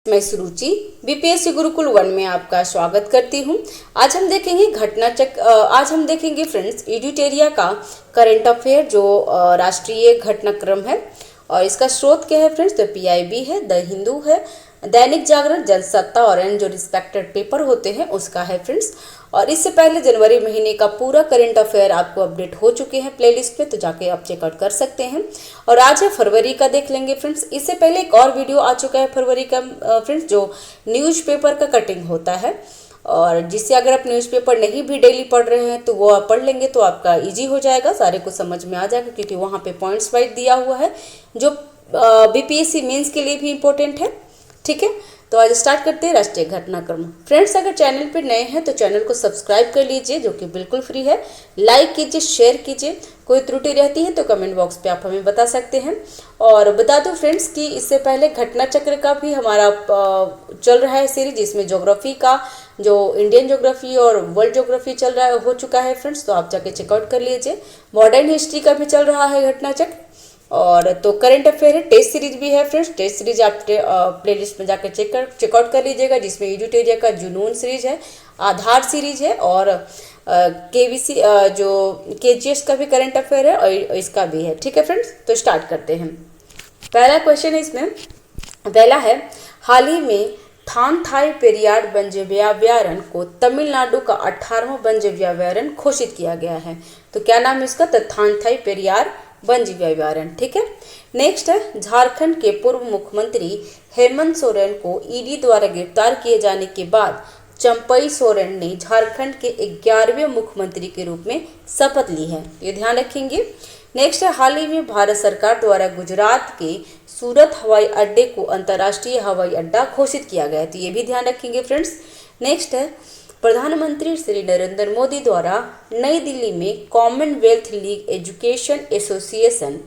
मैं सुरुचि बीपीएससी गुरुकुल 1 में आपका स्वागत करती हूं। आज हम देखेंगे फ्रेंड्स एडिटोरिया का करंट अफेयर जो राष्ट्रीय घटनाक्रम है और इसका स्रोत क्या है फ्रेंड्स, तो पीआईबी है, द हिंदू है, दैनिक जागरण, जनसत्ता और अन्य जो रिस्पेक्टेड पेपर होते हैं उसका है फ्रेंड्स। और इससे पहले जनवरी महीने का पूरा करंट अफेयर आपको अपडेट हो चुके हैं प्लेलिस्ट में, तो जाके आप चेकआउट कर सकते हैं। और आज है फरवरी का, देख लेंगे फ्रेंड्स। इससे पहले एक और वीडियो आ चुका है फरवरी का फ्रेंड्स, जो न्यूज़पेपर का कटिंग होता है और जिससे अगर आप न्यूज़पेपर नहीं भी डेली पढ़ रहे हैं तो वो आप पढ़ लेंगे तो आपका इजी हो जाएगा, सारे को समझ में आ जाएगा, क्योंकि वहाँ पे पॉइंट्स वाइज दिया हुआ है जो बीपीएससी मेंस के लिए भी इम्पोर्टेंट है। ठीक है, तो आज स्टार्ट करते हैं राष्ट्रीय घटनाक्रम। फ्रेंड्स, अगर चैनल पर नए हैं तो चैनल को सब्सक्राइब कर लीजिए जो कि बिल्कुल फ्री है, लाइक कीजिए, शेयर कीजिए। कोई त्रुटि रहती है तो कमेंट बॉक्स पे आप हमें बता सकते हैं। और बता दूं फ्रेंड्स कि इससे पहले घटना चक्र का भी हमारा चल रहा है सीरीज, जिसमें ज्योग्राफी का जो इंडियन ज्योग्राफी और वर्ल्ड ज्योग्राफी चल रहा है हो चुका है फ्रेंड्स, तो आप जाके चेकआउट कर लीजिए। मॉडर्न हिस्ट्री का भी चल रहा है घटना चक्र। और तो करंट अफेयर है, टेस्ट सीरीज भी है फ्रेंड्स। टेस्ट सीरीज आप प्लेलिस्ट में जाकर चेकआउट कर लीजिएगा, जिसमें एडिटोरिया का जुनून सीरीज है, आधार सीरीज है और केवीसी जो केजीएस का भी करंट अफेयर है और इसका भी है। ठीक है फ्रेंड्स, तो स्टार्ट करते हैं। पहला क्वेश्चन है इसमें, पहला है, हाल ही में थानथाई पेरियार वन्यव्यायारण को तमिलनाडु का 18वां वन्यव्यायारण घोषित किया गया है। तो क्या नाम है इसका, तो थानथाई पेरियार वन्यव्यायारण। ठीक है, नेक्स्ट है, झारखंड के पूर्व मुख्यमंत्री हेमंत सोरेन को ईडी द्वारा गिरफ्तार किए जाने के बाद चंपई सोरेन ने झारखंड के 11वें मुख्यमंत्री के रूप में शपथ ली है, ये ध्यान रखेंगे। नेक्स्ट है, हाल ही में भारत सरकार द्वारा गुजरात के सूरत हवाई अड्डे को अंतर्राष्ट्रीय हवाई अड्डा घोषित किया गया है, तो ये भी ध्यान रखेंगे फ्रेंड्स। नेक्स्ट है, प्रधानमंत्री श्री नरेंद्र मोदी द्वारा नई दिल्ली में कॉमनवेल्थ लीग एजुकेशन एसोसिएशन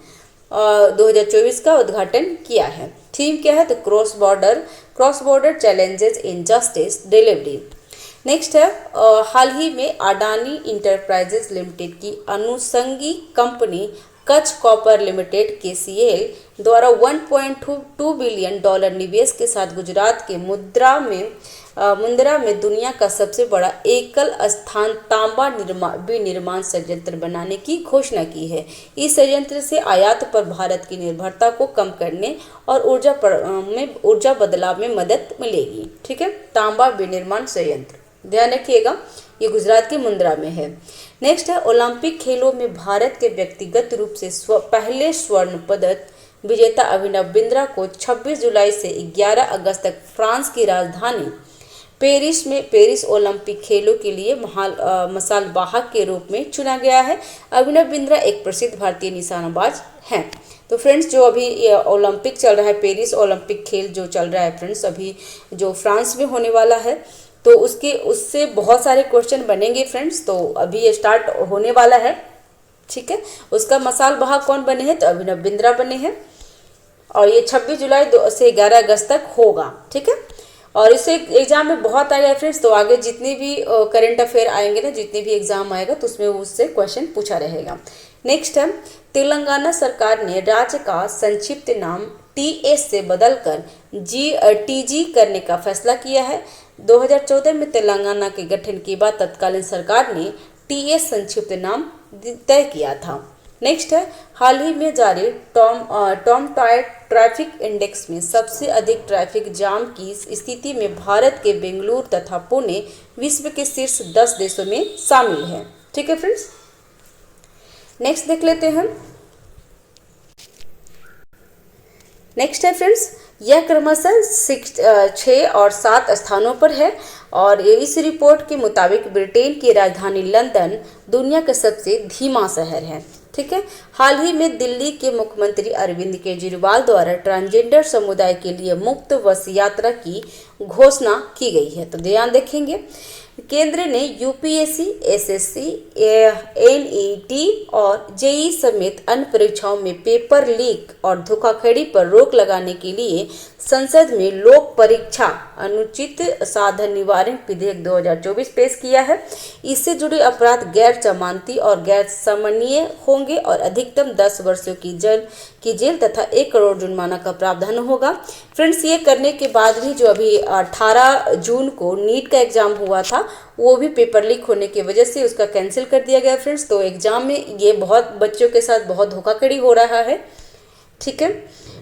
2024 का उद्घाटन किया है। थीम क्या है, तो cross border challenges in justice delivery. Next है, हाल ही में अडानी इंटरप्राइजेस लिमिटेड की अनुषंगी company Kutch copper limited KCL द्वारा $1.2 बिलियन निवेश के साथ गुजरात के मुंद्रा में दुनिया का सबसे बड़ा एकल स्थान तांबा विनिर्माण संयंत्र बनाने की घोषणा की है। इस संयंत्र से आयात पर भारत की निर्भरता को कम करने और ऊर्जा बदलाव में मदद मिलेगी। ठीक है, तांबा विनिर्माण संयंत्र ध्यान रखिएगा, ये गुजरात के मुंद्रा में है। नेक्स्ट है, ओलंपिक खेलों में भारत के व्यक्तिगत रूप से पहले स्वर्ण पदक विजेता अभिनव बिंद्रा को 26 जुलाई से 11 अगस्त तक फ्रांस की राजधानी पेरिस ओलंपिक खेलों के लिए मसालवाहक के रूप में चुना गया है। अभिनव बिंद्रा एक प्रसिद्ध भारतीय निशानेबाज हैं। तो फ्रेंड्स, जो अभी ओलंपिक चल रहा है, पेरिस ओलंपिक खेल जो चल रहा है फ्रेंड्स, अभी जो फ्रांस में होने वाला है, तो उससे बहुत सारे क्वेश्चन बनेंगे फ्रेंड्स। तो अभी ये स्टार्ट होने वाला है। ठीक है, उसका मसालवाहक कौन बने हैं, तो अभिनव बिंद्रा बने हैं और ये 26 जुलाई से 11 अगस्त तक होगा। ठीक है, और इससे एग्जाम में बहुत आएगा फ्रेंड्स, तो आगे जितने भी करंट अफेयर आएंगे ना, जितने भी एग्जाम आएगा तो उसमें उससे क्वेश्चन पूछा रहेगा। नेक्स्ट है, तेलंगाना सरकार ने राज्य का संक्षिप्त नाम TS से बदलकर TG करने का फैसला किया है। 2014 में तेलंगाना के गठन के बाद तत्कालीन सरकार ने TS संक्षिप्त नाम तय किया था। नेक्स्ट है, हाल ही में जारी टॉम टायर ट्रैफिक इंडेक्स में सबसे अधिक ट्रैफिक जाम की स्थिति में भारत के बेंगलुरु तथा पुणे विश्व के शीर्ष 10 देशों में शामिल है। ठीक है फ्रेंड्स, नेक्स्ट देख लेते हैं। नेक्स्ट है फ्रेंड्स, यह क्रमशः 6 और 7 स्थानों पर है और इस रिपोर्ट के मुताबिक ब्रिटेन की राजधानी लंदन दुनिया का सबसे धीमा शहर है। ठीक है, हाल ही में दिल्ली के मुख्यमंत्री अरविंद केजरीवाल द्वारा ट्रांसजेंडर समुदाय के लिए मुफ्त बस यात्रा की घोषणा की गई है, तो ध्यान रखेंगे। केंद्र ने यूपीएससी, एसएससी, एनईटी और जेई समेत अन्य परीक्षाओं में पेपर लीक और धोखाधड़ी पर रोक लगाने के लिए संसद में लोक परीक्षा अनुचित साधन निवारण विधेयक 2024 पेश किया है। इससे जुड़े अपराध गैर जमानती और गैर समन्वय होंगे और अधिकतम 10 वर्षों की की जेल तथा 1 करोड़ जुर्माना का प्रावधान होगा। फ्रेंड्स, ये करने के बाद भी जो अभी 18 जून को नीट का एग्जाम हुआ था, वो भी पेपर लीक होने की वजह से उसका कैंसिल कर दिया गया फ्रेंड्स। तो एग्जाम में ये बहुत बच्चों के साथ बहुत धोखाधड़ी हो रहा है। ठीक है,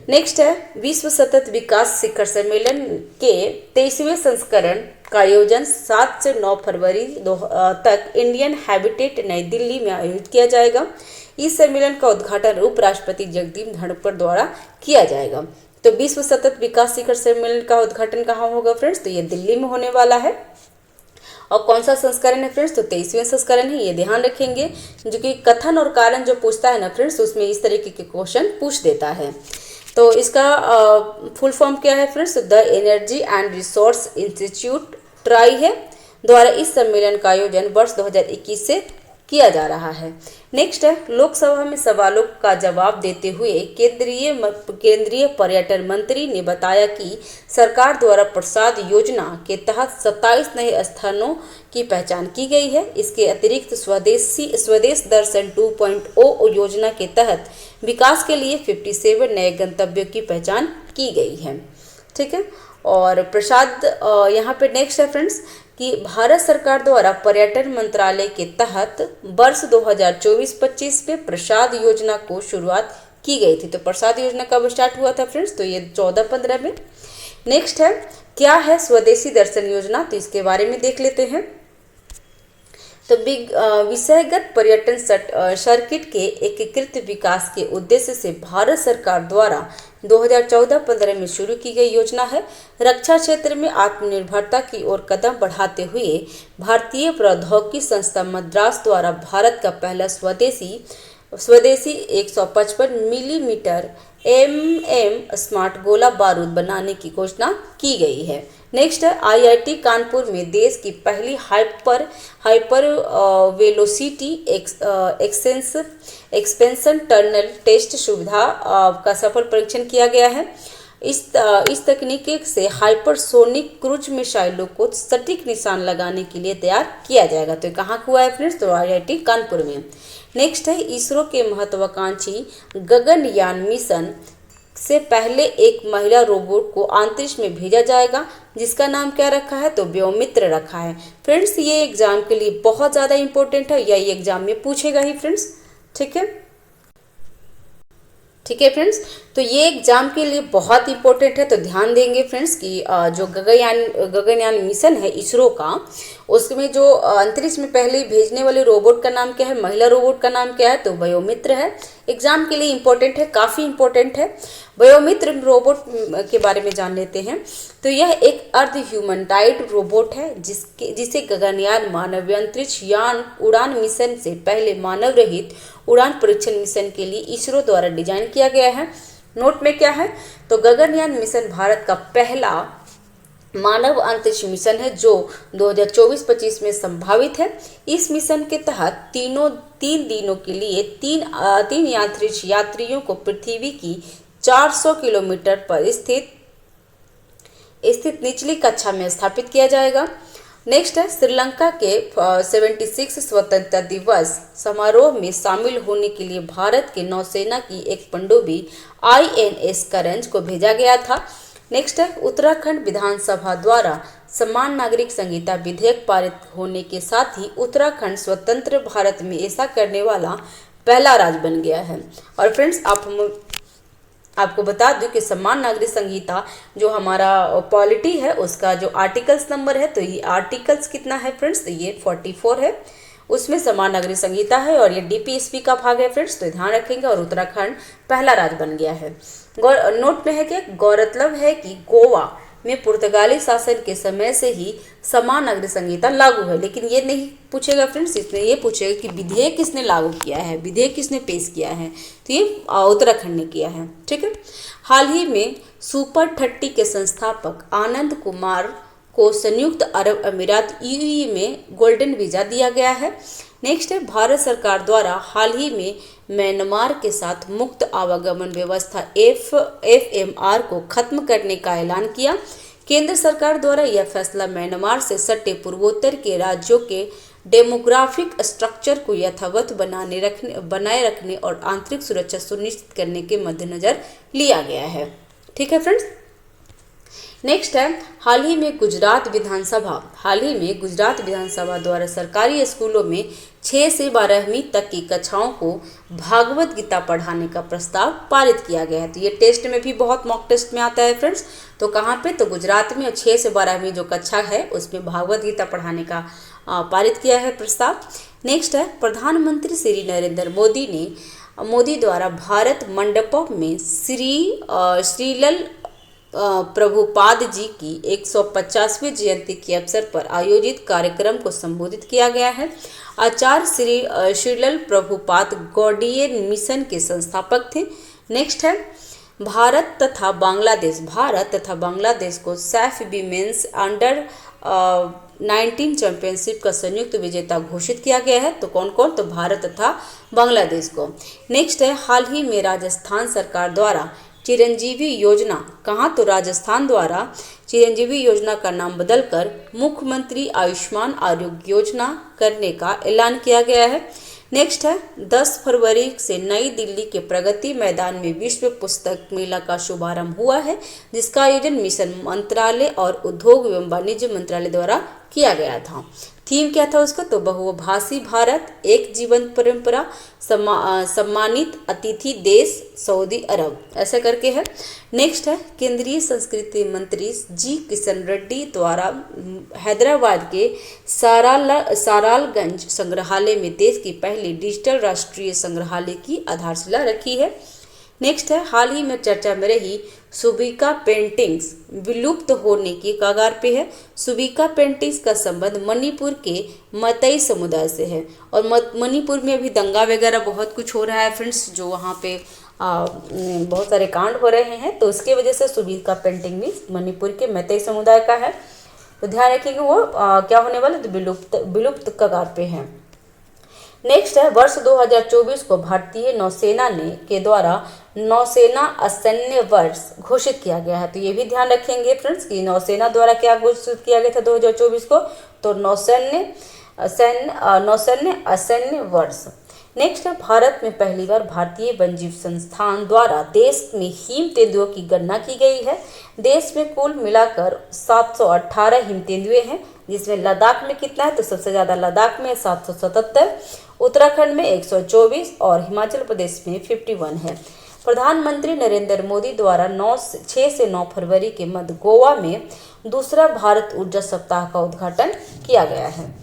नेक्स्ट है विश्व सतत विकास शिखर सम्मेलन के 23वें संस्करण का आयोजन 7 से 9 फरवरी तक इंडियन हैबिटेट नई दिल्ली में आयोजित किया जाएगा। इस सम्मेलन का उद्घाटन उपराष्ट्रपति जगदीप धनखड़ द्वारा किया जाएगा। तो विश्व सतत विकास शिखर सम्मेलन का उद्घाटन कहाँ होगा फ्रेंड्स? तो ये दिल्ली में होने वाला है। और कौन सा संस्करण है फ्रेंड्स? तो 23वें संस्करण है, ये ध्यान रखेंगे। जो कि कथन और कारण जो पूछता है ना फ्रेंड्स, उसमें इस तरीके के क्वेश्चन पूछ देता है। तो इसका फुल फॉर्म क्या है friends? The energy and resource institute try है द्वारा इस सम्मेलन का आयोजन वर्ष 2021 से किया जा रहा है। नेक्स्ट है लोकसभा में सवालों का जवाब देते हुए केंद्रीय पर्यटन मंत्री ने बताया कि सरकार द्वारा प्रसाद योजना के तहत 27 नए स्थानों की पहचान की गई है। इसके अतिरिक्त स्वदेश दर्शन 2.0 योजना के तहत विकास के लिए 57 नए गंतव्यों की पहचान की गई है। ठीक है, और प्रसाद यहाँ पे नेक्स्ट है फ्रेंड्स कि भारत सरकार द्वारा पर्यटन मंत्रालय के तहत वर्ष 2024-25 में प्रसाद योजना को शुरुआत की गई थी। तो प्रसाद योजना कब स्टार्ट हुआ था फ्रेंड्स? तो ये 14-15 में। नेक्स्ट है क्या है स्वदेशी दर्शन योजना? तो इसके बारे में देख लेते हैं। तो विषयगत पर्यटन सर्किट के एकीकृत विकास के उद्देश्य से भारत सरकार द्वारा 2014-15 में शुरू की गई योजना है। रक्षा क्षेत्र में आत्मनिर्भरता की ओर कदम बढ़ाते हुए भारतीय प्रौद्योगिकी संस्थान मद्रास द्वारा भारत का पहला स्वदेशी 155 मिलीमीटर स्मार्ट गोला बारूद बनाने की घोषणा की गई है। नेक्स्ट है आईआईटी कानपुर में देश की पहली hyper velocity expansion tunnel test सुविधा का सफल परीक्षण किया गया है। इस तकनीक से हाइपरसोनिक क्रूज मिसाइलों को सटीक निशान लगाने के लिए तैयार किया जाएगा। तो कहाँ हुआ है फ्रेंड्स? तो आईआईटी कानपुर में। नेक्स्ट है इसरो के महत्वाकांक्षी गगनयान मिशन से पहले एक महिला रोबोट को अंतरिक्ष में भेजा जाएगा, जिसका नाम क्या रखा है? तो व्योमित्र रखा है। फ्रेंड्स, ये एग्जाम के लिए बहुत ज़्यादा इंपॉर्टेंट है, या ये एग्जाम में पूछेगा ही फ्रेंड्स। ठीक है, ठीक है फ्रेंड्स, तो ये एग्जाम के लिए बहुत इंपॉर्टेंट है। तो ध्यान देंगे फ्रेंड्स कि जो गगनयान मिशन है इसरो का, उसमें जो अंतरिक्ष में पहले भेजने वाले रोबोट का नाम क्या है? महिला रोबोट का नाम क्या है? तो व्योमित्र है। एग्जाम के लिए इंपॉर्टेंट है, काफ़ी इंपॉर्टेंट है। व्योमित्र रोबोट के बारे में जान लेते हैं। तो यह एक अर्ध ह्यूमनॉइड रोबोट है जिसे गगनयान मानवीय अंतरिक्ष यान उड़ान मिशन से पहले मानव रहित उड़ान परीक्षण मिशन के लिए इसरो द्वारा डिजाइन किया गया है। नोट में क्या है? तो गगनयान मिशन भारत का पहला मानव अंतरिक्ष मिशन है जो 2024-25 में संभावित है। इस मिशन के तहत 3 दिनों के लिए 3 अंतरिक्ष यात्रियों को पृथ्वी की 400 किलोमीटर पर स्थित निचली कक्षा में स्थापित किया जाएगा। नेक्स्ट है श्रीलंका के 76 स्वतंत्रता दिवस समारोह में शामिल होने के लिए भारत के नौसेना की एक पनडुब्बी INS करंज को भेजा गया था। नेक्स्ट है उत्तराखंड विधानसभा द्वारा समान नागरिक संहिता विधेयक पारित होने के साथ ही उत्तराखंड स्वतंत्र भारत में ऐसा करने वाला पहला राज्य बन गया है। और फ्रेंड्स, आपको बता दूं कि समान नागरिक संहिता जो हमारा पॉलिटी है उसका जो आर्टिकल्स नंबर है, तो ये आर्टिकल्स कितना है फ्रेंड्स? तो ये 44 है, उसमें समान नागरिक संहिता है और ये DPSP का भाग है फ्रेंड्स। तो ध्यान रखेंगे। और उत्तराखंड पहला राज्य बन गया है। नोट में है कि गौरतलब है कि गोवा में पुर्तगाली शासन के समय से ही समान नागरिक संहिता लागू है, लेकिन ये नहीं पूछेगा फ्रेंड्स, इसमें ये पूछेगा कि विधेयक किसने लागू किया है, विधेयक किसने पेश किया है। तो ये उत्तराखंड ने किया है। ठीक है, हाल ही में सुपर 30 के संस्थापक आनंद कुमार को संयुक्त अरब अमीरात UAE में गोल्डन वीजा दिया गया है। नेक्स्ट है भारत सरकार द्वारा हाल ही में म्यांमार के साथ मुक्त आवागमन व्यवस्था FMR को खत्म करने का ऐलान किया। केंद्र सरकार द्वारा यह फैसला म्यांमार से सटे पूर्वोत्तर के राज्यों के डेमोग्राफिक स्ट्रक्चर को यथावत बनाए रखने और आंतरिक सुरक्षा सुनिश्चित करने के मद्देनजर लिया गया है। ठीक है फ्रेंड्स। नेक्स्ट है हाल ही में गुजरात विधानसभा द्वारा सरकारी स्कूलों में 6 से 12वीं तक की कक्षाओं को भागवत गीता पढ़ाने का प्रस्ताव पारित किया गया है। तो ये टेस्ट में भी बहुत मॉक टेस्ट में आता है फ्रेंड्स। तो कहाँ पे, तो गुजरात में 6 से 12वीं जो कक्षा है उसमें भागवत गीता पढ़ाने का पारित किया है प्रस्ताव। नेक्स्ट है प्रधानमंत्री श्री नरेंद्र मोदी द्वारा भारत मंडपम में श्रील प्रभुपाद जी की 150वीं जयंती के अवसर पर आयोजित कार्यक्रम को संबोधित किया गया है। आचार्य श्रील प्रभुपाद गौड़ीय मिशन के संस्थापक थे। नेक्स्ट है भारत तथा बांग्लादेश को सैफ विमेंस अंडर 19 चैंपियनशिप का संयुक्त विजेता घोषित किया गया है। तो कौन कौन, तो भारत तथा बांग्लादेश को। नेक्स्ट है हाल ही में राजस्थान सरकार द्वारा चिरंजीवी योजना, कहाँ, तो राजस्थान द्वारा चिरंजीवी योजना का नाम बदलकर मुख्यमंत्री आयुष्मान आरोग्य योजना करने का ऐलान किया गया है। नेक्स्ट है 10 फरवरी से नई दिल्ली के प्रगति मैदान में विश्व पुस्तक मेला का शुभारंभ हुआ है, जिसका आयोजन मिशन मंत्रालय और उद्योग एवं वाणिज्य मंत्रालय द्वारा किया गया था। थीम क्या था उसका, तो बहुभाषी भारत, एक जीवंत परंपरा, सम्मानित अतिथि देश सऊदी अरब, ऐसा करके है। नेक्स्ट है केंद्रीय संस्कृति मंत्री जी किशन रेड्डी द्वारा हैदराबाद के सारालगंज संग्रहालय में देश की पहली डिजिटल राष्ट्रीय संग्रहालय की आधारशिला रखी है। नेक्स्ट है हाल ही में चर्चा में रही सुबीका पेंटिंग्स विलुप्त होने की कगार पे है। सुबीका पेंटिंग्स का संबंध मणिपुर के मतई समुदाय से है और मणिपुर में अभी दंगा वगैरह बहुत कुछ हो रहा है फ्रेंड्स, जो वहाँ पे बहुत सारे कांड हो रहे हैं, तो उसकी वजह से सुबीका पेंटिंग भी मणिपुर के मतई समुदाय का है। तो ध्यान रखिएगा वो क्या होने वाला, तो विलुप्त कगार पे है। नेक्स्ट है वर्ष 2024 को भारतीय नौसेना के द्वारा नौसेना असैन्य वर्ष घोषित किया गया है। तो ये भी ध्यान रखेंगे फ्रेंड्स कि नौसेना द्वारा क्या घोषित किया गया था 2024 को, तो नौसैन्य असैन्य वर्ष। नेक्स्ट है भारत में पहली बार भारतीय वन्यजीव संस्थान द्वारा देश में हिम तेंदुओं की गणना की गई है। देश में कुल मिलाकर 718 हिम तेंदुए हैं, जिसमें लद्दाख में कितना है, तो सबसे ज़्यादा लद्दाख में 777, उत्तराखंड में 124 और हिमाचल प्रदेश में 51 है। प्रधानमंत्री नरेंद्र मोदी द्वारा 6 से 9 फरवरी के मध्य गोवा में दूसरा भारत ऊर्जा सप्ताह का उद्घाटन किया गया है।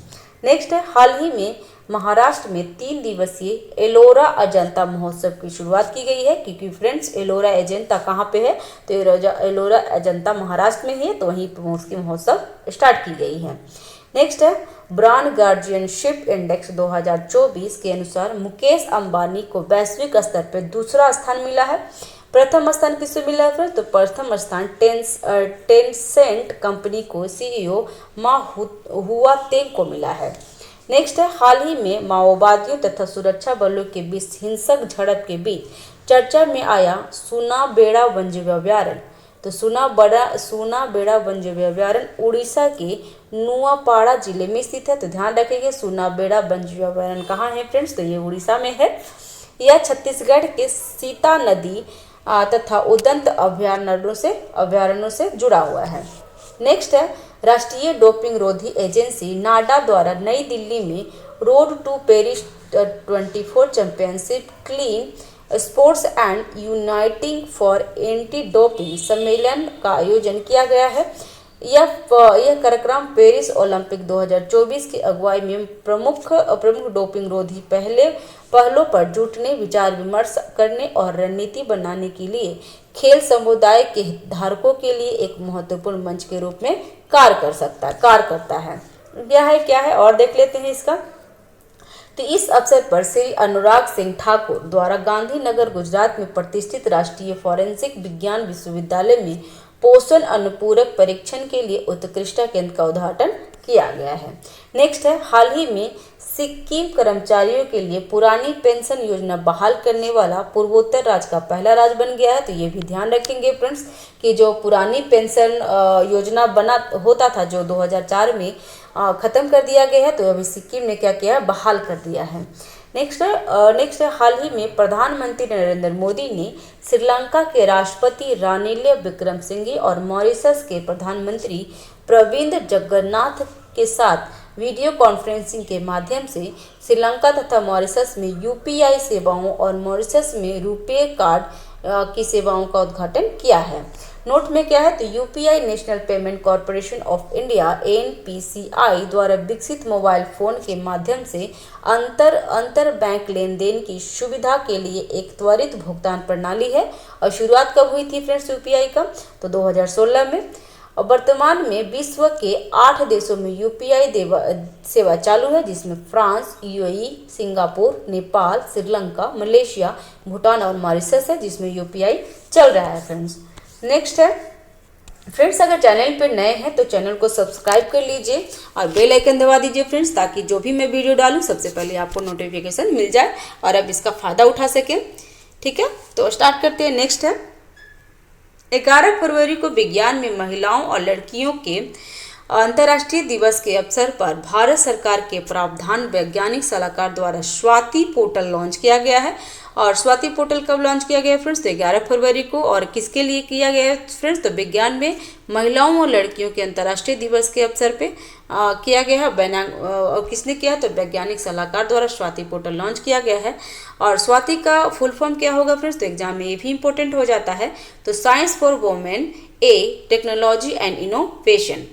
नेक्स्ट है हाल ही में महाराष्ट्र में 3 दिवसीय एलोरा अजंता महोत्सव की शुरुआत की गई है, क्योंकि फ्रेंड्स एलोरा अजंता कहाँ पे है, तो एलोरा अजंता महाराष्ट्र में ही है, तो वहीं पर उसकी महोत्सव स्टार्ट की गई है। नेक्स्ट है ब्रांड गार्जियनशिप इंडेक्स 2024 के अनुसार मुकेश अंबानी को वैश्विक स्तर पर दूसरा स्थान मिला है। प्रथम स्थान किसको मिला है, तो प्रथम स्थान टेंसेंट कंपनी को सीईओ मा हुआतेंग को मिला है। नेक्स्ट है हाल ही में माओवादियों तथा सुरक्षा बलों के बीच हिंसक झड़प के बीच चर्चा में आया सुनाबेड़ा वन्यजीव अभयारण्य। तो सुनाबेड़ा वन्यजीव अभयारण्य उड़ीसा के नुआपाड़ा जिले में स्थित है। तो ध्यान रखिए सुनाबेड़ा वन्यजीव अभयारण्य कहाँ है फ्रेंड्स, तो ये उड़ीसा में है। यह छत्तीसगढ़ के सीता नदी तथा उदंत अभयारण्यों से जुड़ा हुआ है। नेक्स्ट है राष्ट्रीय डोपिंग रोधी एजेंसी नाडा द्वारा नई दिल्ली में road to Paris 24 championship clean sports and uniting for anti doping सम्मेलन का आयोजन किया गया है। यह कार्यक्रम पेरिस ओलंपिक 2024 की अगुवाई में प्रमुख डोपिंग रोधी पहलों पर जुटने, विचार विमर्श करने और रणनीति बनाने के लिए खेल समुदाय के हितधारकों के लिए एक महत्वपूर्ण मंच के रूप में कार्य करता है। क्या है और देख लेते हैं इसका। तो इस अवसर पर श्री अनुराग सिंह ठाकुर द्वारा गांधीनगर गुजरात में प्रतिष्ठित राष्ट्रीय फॉरेंसिक विज्ञान विश्वविद्यालय में पोषण अनुपूरक परीक्षण के लिए उत्कृष्टता केंद्र का उद्घाटन किया गया है। नेक्स्ट है, हाल ही में सिक्किम कर्मचारियों के लिए पुरानी पेंशन योजना बहाल करने वाला पूर्वोत्तर राज्य का पहला राज्य बन गया है। तो ये भी ध्यान रखेंगे फ्रेंड्स कि जो पुरानी पेंशन योजना बना होता था जो 2004 में ख़त्म कर दिया गया है, तो अभी सिक्किम ने क्या किया, बहाल कर दिया है। नेक्स्ट है, हाल ही में प्रधानमंत्री नरेंद्र मोदी ने श्रीलंका के राष्ट्रपति रानिल विक्रमसिंघे और मॉरिशस के प्रधानमंत्री प्रविंद जगन्नाथ के साथ वीडियो कॉन्फ्रेंसिंग के माध्यम से श्रीलंका तथा मॉरिशस में यूपीआई सेवाओं और मॉरिशस में रुपे कार्ड की सेवाओं का उद्घाटन किया है। नोट में क्या है, तो UPI national payment corporation of India NPCI द्वारा विकसित मोबाइल फोन के माध्यम से अंतर बैंक लेन देन की सुविधा के लिए एक त्वरित भुगतान प्रणाली है। और शुरुआत कब हुई थी फ्रेंड्स यूपीआई का, तो 2016 में। और वर्तमान में विश्व के 8 देशों में यूपीआई सेवा चालू है, जिसमें France, UAE, Singapore, Nepal, Sri Lanka, Malaysia, Bhutan और मॉरिशस है जिसमें यूपीआई चल रहा है फ्रेंड्स। नेक्स्ट है फ्रेंड्स, अगर चैनल पर नए हैं तो चैनल को सब्सक्राइब कर लीजिए और बेल आइकन दबा दीजिए फ्रेंड्स, ताकि जो भी मैं वीडियो डालूं सबसे पहले आपको नोटिफिकेशन मिल जाए और आप इसका फ़ायदा उठा सकें। ठीक है, तो स्टार्ट करते हैं। नेक्स्ट है, 11 फरवरी को विज्ञान में महिलाओं और लड़कियों के अंतर्राष्ट्रीय दिवस के अवसर पर भारत सरकार के प्रावधान वैज्ञानिक सलाहकार द्वारा स्वाति पोर्टल लॉन्च किया गया है। और स्वाति पोर्टल कब लॉन्च किया गया फ्रेंड्स, तो 11 फरवरी को। और किसके लिए किया गया है फ्रेंड्स, तो विज्ञान में महिलाओं और लड़कियों के अंतर्राष्ट्रीय दिवस के अवसर पे किया गया है। किसने किया, तो वैज्ञानिक सलाहकार द्वारा स्वाति पोर्टल लॉन्च किया गया है। और स्वाति का फुल फॉर्म क्या होगा फ्रेंड्स, तो एग्जाम में ये भी इंपॉर्टेंट हो जाता है। तो science for women A technology and innovation.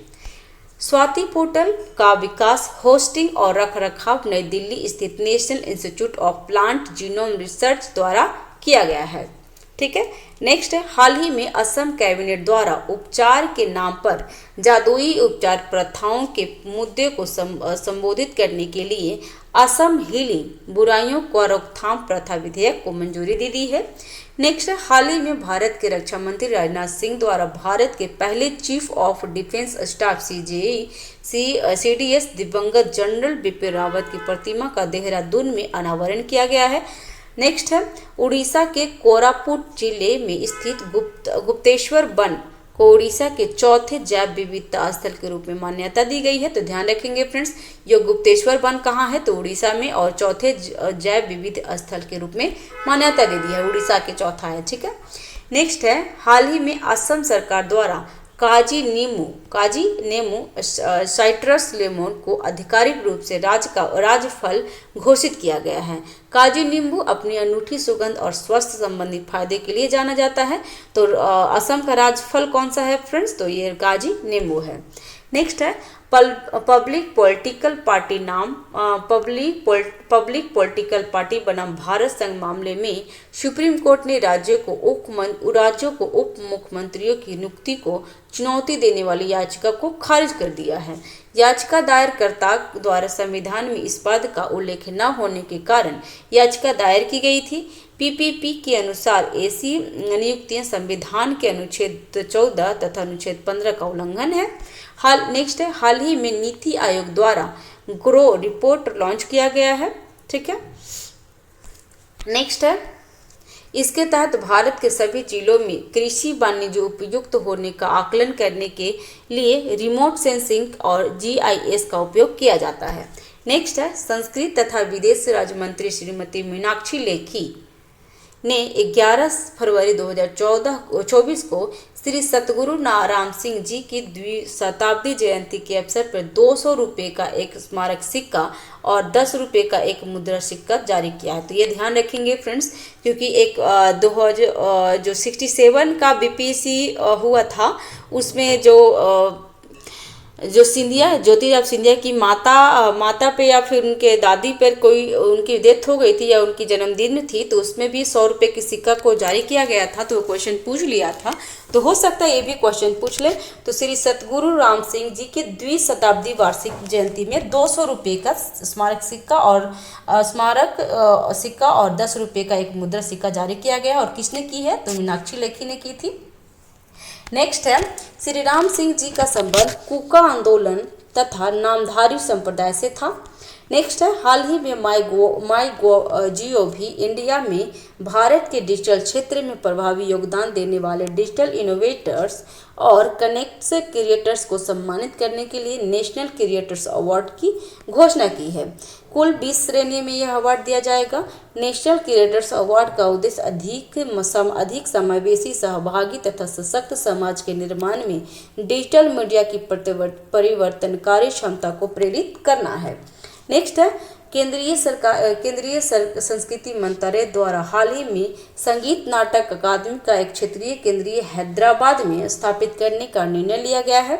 Swati portal का विकास, होस्टिंग और रखरखाव नई दिल्ली स्थित national institute of plant genome research द्वारा किया गया है। ठीक है, नेक्स्ट है, हाल ही में असम कैबिनेट द्वारा उपचार के नाम पर जादुई उपचार प्रथाओं के मुद्दे को संबोधित करने के लिए असम हीलिंग बुराइयों को रोकथाम प्रथा विधेयक को मंजूरी दे दी है। नेक्स्ट है, हाल ही में भारत के रक्षा मंत्री राजनाथ सिंह द्वारा भारत के पहले chief of defence staff CDS दिवंगत जनरल बिपिन रावत की प्रतिमा का देहरादून में अनावरण किया गया है। नेक्स्ट है, उड़ीसा के कोरापुट जिले में स्थित गुप्तेश्वर वन को उड़ीसा के चौथे जैव विविधता स्थल के रूप में मान्यता दी गई है। तो ध्यान रखेंगे फ्रेंड्स, ये गुप्तेश्वर वन कहाँ है, तो उड़ीसा में, और चौथे जैव विविध स्थल के रूप में मान्यता दे दी है, उड़ीसा के चौथा है। ठीक है, नेक्स्ट है, हाल ही में असम सरकार द्वारा काजी नेमू साइट्रस लेमन को आधिकारिक रूप से राजफल घोषित किया गया है। काजी नींबू अपनी अनूठी सुगंध और स्वास्थ्य संबंधी फायदे के लिए जाना जाता है। तो असम का राजफल कौन सा है फ्रेंड्स, तो ये काजी नींबू है। नेक्स्ट है, पब्लिक पॉलिटिकल पॉलिटिकल पार्टी बनाम भारत संघ मामले में सुप्रीम कोर्ट ने राज्यों को उप मुख्यमंत्रियों की नियुक्ति को चुनौती देने वाली याचिका को खारिज कर दिया है। याचिका दायरकर्ता द्वारा संविधान में इस पद का उल्लेख न होने के कारण याचिका दायर की गई थी। पीपीपी के अनुसार ऐसी नियुक्तियां संविधान के अनुच्छेद 14 तथा अनुच्छेद 15 का उल्लंघन है। नेक्स्ट है, हाल ही में नीति आयोग द्वारा ग्रो रिपोर्ट लॉन्च किया गया है। ठीक है, नेक्स्ट है, इसके तहत भारत के सभी जिलों में कृषि वाणिज्य उपयुक्त होने का आकलन करने के लिए रिमोट सेंसिंग और जीआईएस का उपयोग किया जाता है। नेक्स्ट है, संस्कृत तथा विदेश राज्य मंत्री श्रीमती मीनाक्षी लेखी ने 11 फरवरी 2024 को श्री सतगुरु नारायण सिंह जी की द्विशताब्दी जयंती के अवसर पर 200 रुपये का एक स्मारक सिक्का और 10 रुपये का एक मुद्रा सिक्का जारी किया है। तो ये ध्यान रखेंगे फ्रेंड्स, क्योंकि एक जो 67 का बीपीएससी हुआ था उसमें जो ज्योतिराव सिंधिया की माता पे या फिर उनके दादी पर कोई उनकी डेथ हो गई थी या उनकी जन्मदिन थी, तो उसमें भी 100 रुपये की सिक्का को जारी किया गया था। तो वो क्वेश्चन पूछ लिया था, तो हो सकता है ये भी क्वेश्चन पूछ ले। तो श्री सतगुरु राम सिंह जी की द्विशताब्दी वार्षिक जयंती में 200 रुपये का स्मारक सिक्का और 10 रुपये का एक मुद्रा सिक्का जारी किया गया। और किसने की है, तो मीनाक्षी लेखी ने की थी। नेक्स्ट है, श्री राम सिंह जी का संबंध कूका आंदोलन तथा नामधारी संप्रदाय से था। नेक्स्ट है, हाल ही में जियो भी इंडिया में भारत के डिजिटल क्षेत्र में प्रभावी योगदान देने वाले डिजिटल इनोवेटर्स और कनेक्ट्स क्रिएटर्स को सम्मानित करने के लिए नेशनल क्रिएटर्स अवार्ड की घोषणा की है। कुल 20 श्रेणी में यह अवार्ड दिया जाएगा। नेशनल क्रिएटर्स अवार्ड का उद्देश्य अधिक समावेशी, सहभागी तथा सशक्त समाज के निर्माण में डिजिटल मीडिया की परिवर्तनकारी क्षमता को प्रेरित करना है। नेक्स्ट है, केंद्रीय संस्कृति मंत्रालय द्वारा हाल ही में संगीत नाटक अकादमी का एक क्षेत्रीय केंद्रीय हैदराबाद में स्थापित करने का निर्णय लिया गया है।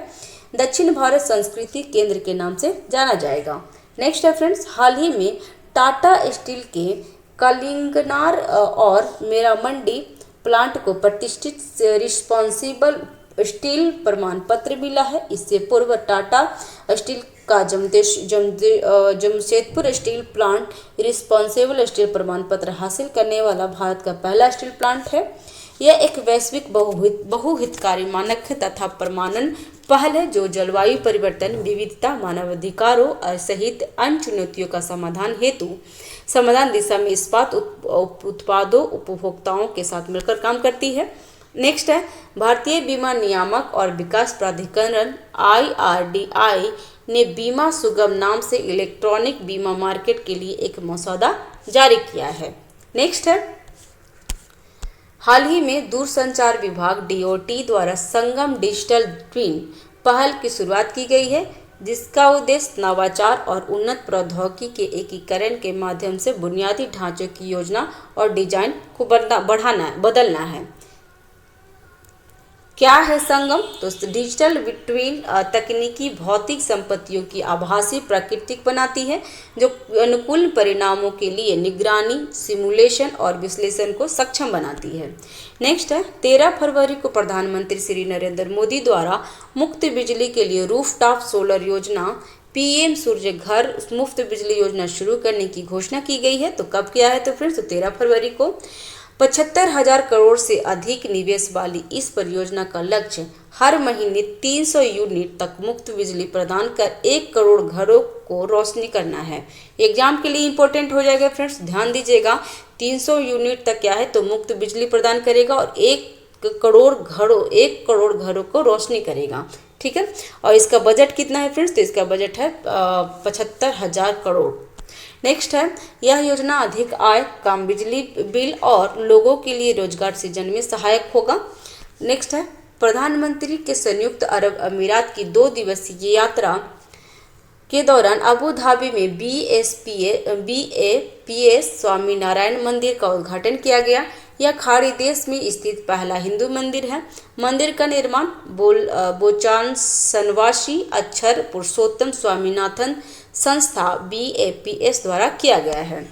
दक्षिण भारत संस्कृति केंद्र के नाम से जाना जाएगा। नेक्स्ट है फ्रेंड्स, हाल ही में टाटा स्टील के कलिंगनार और मेरामंडी प्लांट को प्रतिष्ठित रिस्पॉन्सिबल स्टील प्रमाण पत्र मिला है। इससे पूर्व टाटा स्टील का Jamshedpur steel plant responsible steel प्रमाण पत्र हासिल करने वाला भारत का पहला स्टील प्लांट है। यह एक वैश्विक बहुहितकारी मानक है तथा प्रमाणन पहल है जो जलवायु परिवर्तन, विविधता, मानवाधिकारों सहित अन्य चुनौतियों का समाधान दिशा में इस्पात उत्पादों उपभोक्ताओं के साथ मिलकर काम करती है। नेक्स्ट है, भारतीय बीमा नियामक और विकास प्राधिकरण IRDAI ने बीमा सुगम नाम से इलेक्ट्रॉनिक बीमा मार्केट के लिए एक मसौदा जारी किया है। नेक्स्ट है, हाल ही में दूरसंचार विभाग DOT द्वारा संगम डिजिटल ट्विन पहल की शुरुआत की गई है, जिसका उद्देश्य नवाचार और उन्नत प्रौद्योगिकी के एकीकरण के माध्यम से बुनियादी ढांचे की योजना और डिजाइन को बदलना है। क्या है संगम? तो डिजिटल ट्विन तकनीकी भौतिक संपत्तियों की आभासी प्राकृतिक बनाती है जो अनुकूल परिणामों के लिए निगरानी, सिमुलेशन और विश्लेषण को सक्षम बनाती है। नेक्स्ट है, 13 फरवरी को प्रधानमंत्री श्री नरेंद्र मोदी द्वारा मुफ्त बिजली के लिए रूफटॉप सोलर योजना PM सूर्य घर मुफ्त बिजली योजना शुरू करने की घोषणा की गई है। तो कब किया है? तो फ्रेंड्स 13 फरवरी को। 75,000 करोड़ से अधिक निवेश वाली इस परियोजना का लक्ष्य हर महीने 300 यूनिट तक मुफ्त बिजली प्रदान कर 1 करोड़ घरों को रोशनी करना है। एग्जाम के लिए इंपॉर्टेंट हो जाएगा फ्रेंड्स, ध्यान दीजिएगा। 300 यूनिट तक क्या है तो मुफ्त बिजली प्रदान करेगा और 1 करोड़ घरों को रोशनी करेगा। ठीक है, और इसका बजट कितना है फ्रेंड्स? तो इसका बजट है 75,000 करोड़। नेक्स्ट है, यह योजना अधिक आय, कम बिजली बिल और लोगों के लिए रोजगार सृजन में सहायक होगा। नेक्स्ट है, प्रधानमंत्री के संयुक्त अरब अमीरात की 2 दिवसीय यात्रा के दौरान अबू धाबी में BAPS स्वामीनारायण मंदिर का उद्घाटन किया गया। यह खाड़ी देश में स्थित पहला हिंदू मंदिर है। मंदिर का निर्माण बोचान सनवासी अक्षर पुरुषोत्तम स्वामीनाथन संस्था BAPS द्वारा किया गया है।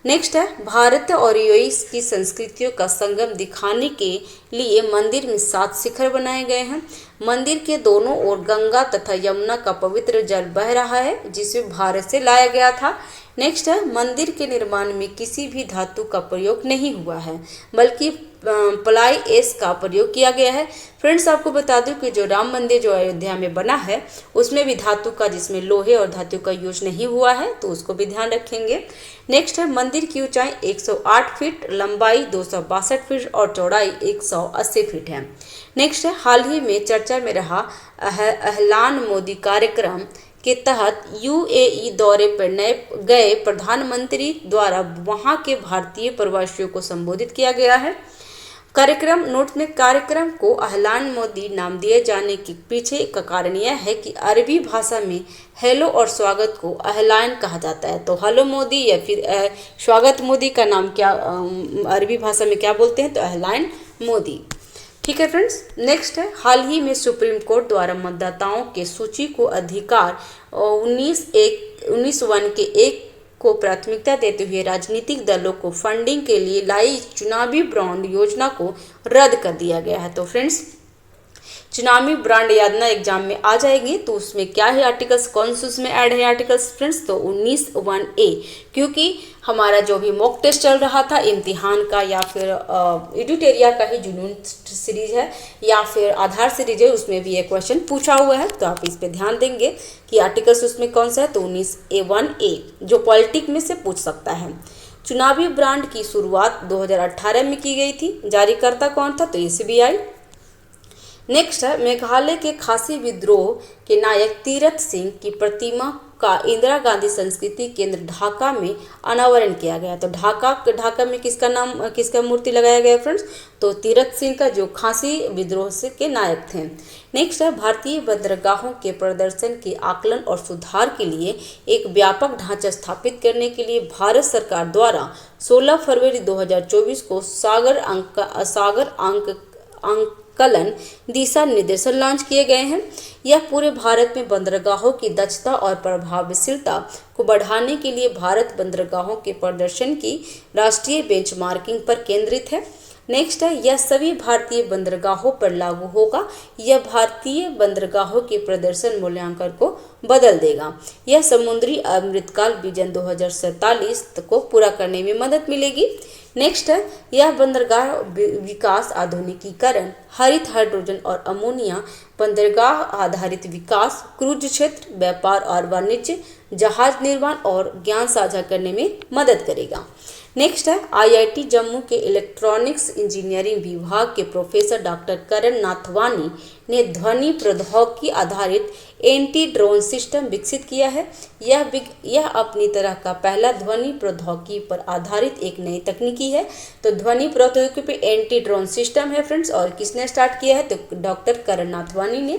नेक्स्ट है, भारत और यूएई की संस्कृतियों का संगम दिखाने के लिए मंदिर में 7 शिखर बनाए गए हैं। मंदिर के दोनों ओर गंगा तथा यमुना का पवित्र जल बह रहा है जिसे भारत से लाया गया था। नेक्स्ट है, मंदिर के निर्माण में किसी भी धातु का प्रयोग नहीं हुआ है बल्कि प्लाई एश का प्रयोग किया गया है। फ्रेंड्स आपको बता दूं कि जो राम मंदिर जो अयोध्या में बना है उसमें भी धातु का, जिसमें लोहे और धातु का यूज नहीं हुआ है, तो उसको भी ध्यान रखेंगे। नेक्स्ट है, मंदिर की ऊंचाई 108 फीट, लंबाई 262 फीट और चौड़ाई 180 फीट है। नेक्स्ट है, हाल ही में चर्चा में रहा अहलान मोदी कार्यक्रम के तहत UAE दौरे पर गए प्रधानमंत्री द्वारा वहां के भारतीय प्रवासियों को संबोधित किया गया है। कार्यक्रम को अहलान मोदी नाम दिए जाने के पीछे का कारण यह है कि अरबी भाषा में हेलो और स्वागत को अहलान कहा जाता है। तो हेलो मोदी या फिर स्वागत मोदी का नाम क्या अरबी भाषा में क्या बोलते हैं? तो अहलान मोदी। ठीक है फ्रेंड्स। नेक्स्ट है, हाल ही में सुप्रीम कोर्ट द्वारा मतदाताओं के सूची को अधिकार 19(1) के 1 को प्राथमिकता देते हुए राजनीतिक दलों को फंडिंग के लिए लाई चुनावी बॉन्ड योजना को रद्द कर दिया गया है। तो फ्रेंड्स चुनावी ब्रांड यादना एग्जाम में आ जाएंगे तो उसमें क्या है आर्टिकल्स, कौन से उसमें ऐड है आर्टिकल्स फ्रेंड्स, तो 19(1)(a, क्योंकि हमारा जो भी मॉक टेस्ट चल रहा था इम्तिहान का या फिर एडिटोरिया का ही जुनून सीरीज है या फिर आधार सीरीज है, उसमें भी ये क्वेश्चन पूछा हुआ है, तो आप इस पे ध्यान देंगे कि आर्टिकल्स उसमें कौन सा है, तो 19(1)(a जो पॉलिटिक में से पूछ सकता है। चुनावी ब्रांड की शुरुआत 2018 में की गई थी, जारीकर्ता कौन था, तो SBI। नेक्स्ट है मेघालय के खासी विद्रोह के नायक तीरथ सिंह की प्रतिमा का इंदिरा गांधी संस्कृति केंद्र ढाका में अनावरण किया गया। तो ढाका में किसका मूर्ति लगाया गया फ्रेंड्स, तो तीरथ सिंह का, जो खासी विद्रोह से के नायक थे। नेक्स्ट है भारतीय बंदरगाहों के प्रदर्शन के आकलन और सुधार के लिए एक व्यापक ढांचा स्थापित करने के लिए भारत सरकार द्वारा 16 फरवरी 2024 को सागर आंकलन दिशा निर्देशन लॉन्च किए गए हैं। यह पूरे भारत में बंदरगाहों की दक्षता और प्रभावशीलता को बढ़ाने के लिए भारत बंदरगाहों के प्रदर्शन की राष्ट्रीय बेंचमार्किंग पर केंद्रित है। नेक्स्ट है यह सभी भारतीय बंदरगाहों पर लागू होगा। यह भारतीय बंदरगाहों के प्रदर्शन मूल्यांकन को बदल देगा। यह समुद्री अमृतकाल विजन 2047 को पूरा करने में मदद मिलेगी। नेक्स्ट है यह बंदरगाह विकास, आधुनिकीकरण, हरित हाइड्रोजन और अमोनिया, बंदरगाह आधारित विकास, क्रूज क्षेत्र, व्यापार और वाणिज्य, जहाज निर्माण और ज्ञान साझा करने में मदद करेगा। नेक्स्ट है IIT जम्मू के इलेक्ट्रॉनिक्स इंजीनियरिंग विभाग के प्रोफेसर डॉक्टर करण नाथवानी ने ध्वनि प्रौद्योगिकी आधारित एंटी ड्रोन सिस्टम विकसित किया है। यह अपनी तरह का पहला ध्वनि प्रौद्योगिकी पर आधारित एक नई तकनीकी है। तो ध्वनि प्रौद्योगिकी पे एंटी ड्रोन सिस्टम है फ्रेंड्स, और किसने स्टार्ट किया है, तो डॉक्टर करण नाथवानी ने।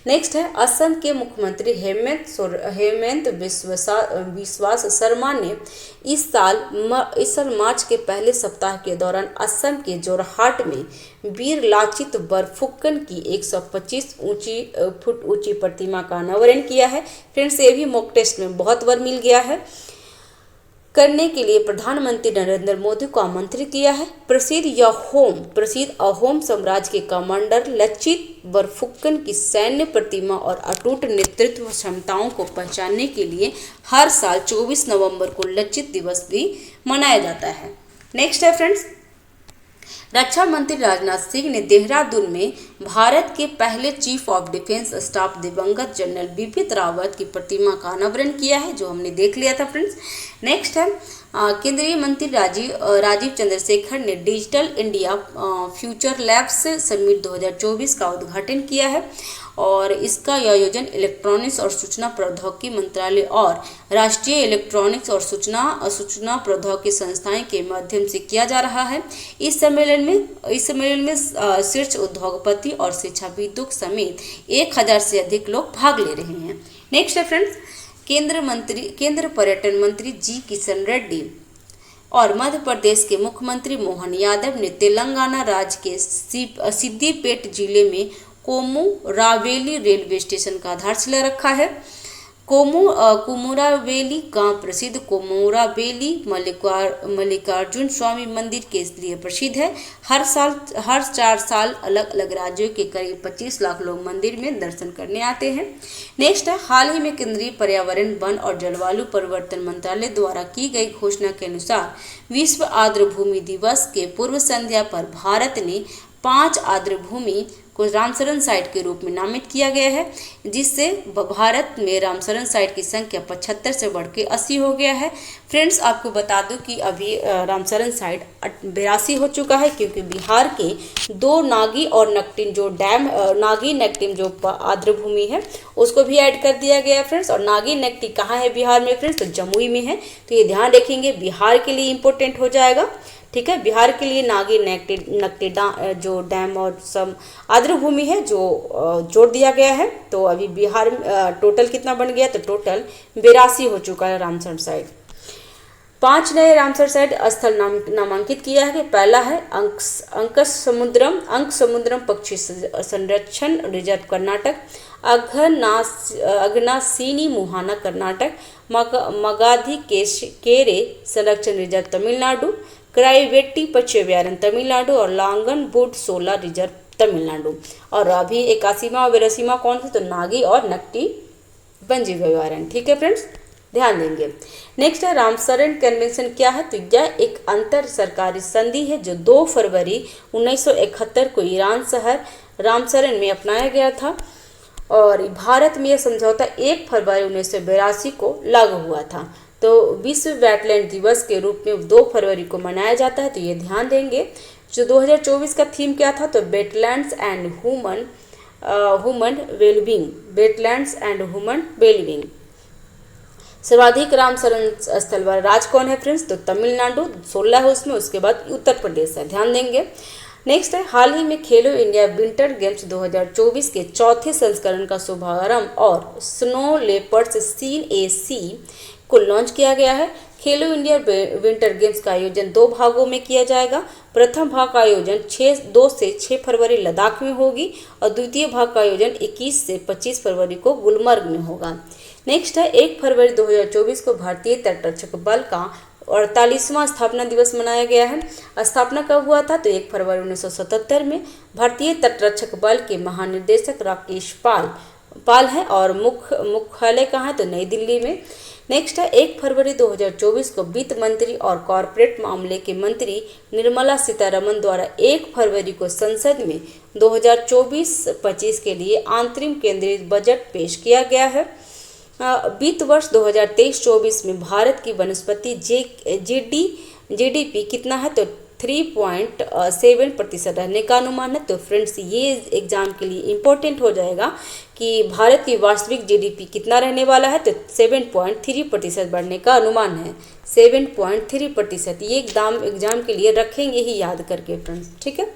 नेक्स्ट है असम के मुख्यमंत्री हेमंत बिस्वा शर्मा ने इस साल मार्च के पहले सप्ताह के दौरान असम के जोरहाट में वीर लाचित बरफुकन की 125 फुट ऊंची प्रतिमा का अनावरण किया है। फ्रेंड्स ये भी मॉक टेस्ट में बहुत बार मिल गया है। करने के लिए प्रधानमंत्री नरेंद्र मोदी को आमंत्रित किया है। प्रसिद्ध अहोम साम्राज्य के कमांडर लचित बरफुकन की सैन्य प्रतिमा और अटूट नेतृत्व क्षमताओं को पहचानने के लिए हर साल 24 नवंबर को लचित दिवस भी मनाया जाता है। नेक्स्ट है फ्रेंड्स, रक्षा मंत्री राजनाथ सिंह ने देहरादून में भारत के पहले चीफ ऑफ डिफेंस स्टाफ दिवंगत जनरल बिपिन रावत की प्रतिमा का अनावरण किया है, जो हमने देख लिया था फ्रेंड्स। नेक्स्ट है केंद्रीय मंत्री राजीव चंद्रशेखर ने digital India future labs summit 2024 का उद्घाटन किया है, और इसका आयोजन इलेक्ट्रॉनिक्स और सूचना प्रौद्योगिकी मंत्रालय और राष्ट्रीय इलेक्ट्रॉनिक्स और सूचना प्रौद्योगिकी संस्थाएं के माध्यम से किया जा रहा है। इस सम्मेलन में शीर्ष उद्योगपति और शिक्षाविदों समेत 1000 से अधिक लोग भाग ले रहे हैं। नेक्स्ट है फ्रेंड्स, केंद्र पर्यटन मंत्री जी किशन रेड्डी और मध्य प्रदेश के मुख्यमंत्री मोहन यादव ने तेलंगाना राज्य के सिद्दीपेट जिले में कोमुरावेली रेलवे स्टेशन का आधारशिला रखा है। कोमुरावेली गांव प्रसिद्ध कोमुरावेली मल्लिकार्जुन स्वामी मंदिर के लिए प्रसिद्ध है। हर 4 साल अलग अलग राज्यों के करीब 25 लाख लोग मंदिर में दर्शन करने आते हैं। नेक्स्ट है हाल ही में केंद्रीय पर्यावरण, वन और जलवायु परिवर्तन मंत्रालय द्वारा की गई घोषणा के अनुसार विश्व आर्द्रभूमि दिवस के पूर्व संध्या पर भारत ने 5 आर्द्रभूमि को रामसरन साइट के रूप में नामित किया गया है, जिससे भारत में रामसरन साइट की संख्या 75 से बढ़ के 80 हो गया है। फ्रेंड्स आपको बता दूं कि अभी रामसरन साइट 82 हो चुका है, क्योंकि बिहार के 2 नागी और नकटिन जो डैम नागी नकटिन जो आर्द्रभूमि है उसको भी ऐड कर दिया गया है फ्रेंड्स। और नागी नकटी कहाँ है बिहार में फ्रेंड्स, तो जमुई में है। तो ये ध्यान रखेंगे, बिहार के लिए इम्पोर्टेंट हो जाएगा। ठीक है, बिहार के लिए नागी नकटी जो डैम और सब आर्द्रभूमि है जो जोड़ दिया गया है। तो अभी बिहार टोटल कितना बन गया, तो टोटल 82 हो चुका है रामसर साइट। 5 नए रामसर साइट स्थल नामांकित किया है। पहला है अंक समुद्रम पक्षी संरक्षण रिजर्व कर्नाटक, अघनासीनी मुहाना कर्नाटक, मगाधी केरे संरक्षण रिजर्व तमिलनाडु, क्राइवेट्टी पक्षी अभ्यारण्य तमिलनाडु और लांगन बूट सोला रिजर्व तमिलनाडु। और अभी 81वां और 82वां कौन सा, तो नागी और नक्टी बंजी व्यवहारण। ठीक है फ्रेंड्स, ध्यान देंगे। नेक्स्ट है रामसरण कन्वेंशन क्या है, तो यह एक अंतर सरकारी संधि है जो 2 फरवरी 1971 को ईरान शहर रामसरण में अपनाया गया था। और भारत में यह समझौता 1 फरवरी 1982 को लागू हुआ था। तो विश्व वेटलैंड दिवस के रूप में 2 फरवरी को मनाया जाता है, तो ये ध्यान देंगे। जो 2024 का थीम क्या था, तो wetlands and human wellbeing, wetlands and human wellbeing. सर्वाधिक रामसरण स्थल वाला राज्य कौन है फ्रेंड्स, तो तमिलनाडु 16 है उसमें, उसके बाद उत्तर प्रदेश है, ध्यान देंगे। नेक्स्ट है हाल ही में खेलो इंडिया विंटर गेम्स 2024 के चौथे संस्करण का शुभारंभ और स्नो लेपर्ड्स CAC को लॉन्च किया गया है। खेलो इंडिया विंटर गेम्स का आयोजन 2 भागों में किया जाएगा। प्रथम भाग का आयोजन 2 से 6 फरवरी लद्दाख में होगी और द्वितीय भाग का आयोजन 21 से 25 फरवरी को गुलमर्ग में होगा। नेक्स्ट है 1 फरवरी 2024 को भारतीय तटरक्षक बल का 48वां स्थापना दिवस मनाया गया है। स्थापना कब हुआ था, तो 1 फरवरी 1977 में। भारतीय तटरक्षक बल के महानिदेशक राकेश पाल है और मुख्यालय कहाँ है, तो नई दिल्ली में। नेक्स्ट है 1 फरवरी 2024 को वित्त मंत्री और कॉरपोरेट मामले के मंत्री निर्मला सीतारमण द्वारा 1 फरवरी को संसद में 2024-25 के लिए अंतरिम केंद्रीय बजट पेश किया गया है। वित्त वर्ष 2023-24 में भारत की वनस्पति GDP कितना है, तो 3.7% रहने का अनुमान है। तो फ्रेंड्स ये एग्जाम के लिए इम्पोर्टेंट हो जाएगा कि भारत की वास्तविक GDP कितना रहने वाला है, तो 7.3% बढ़ने का अनुमान है। 7.3% ये एग्जाम के लिए रखेंगे ही याद करके फ्रेंड्स, ठीक है।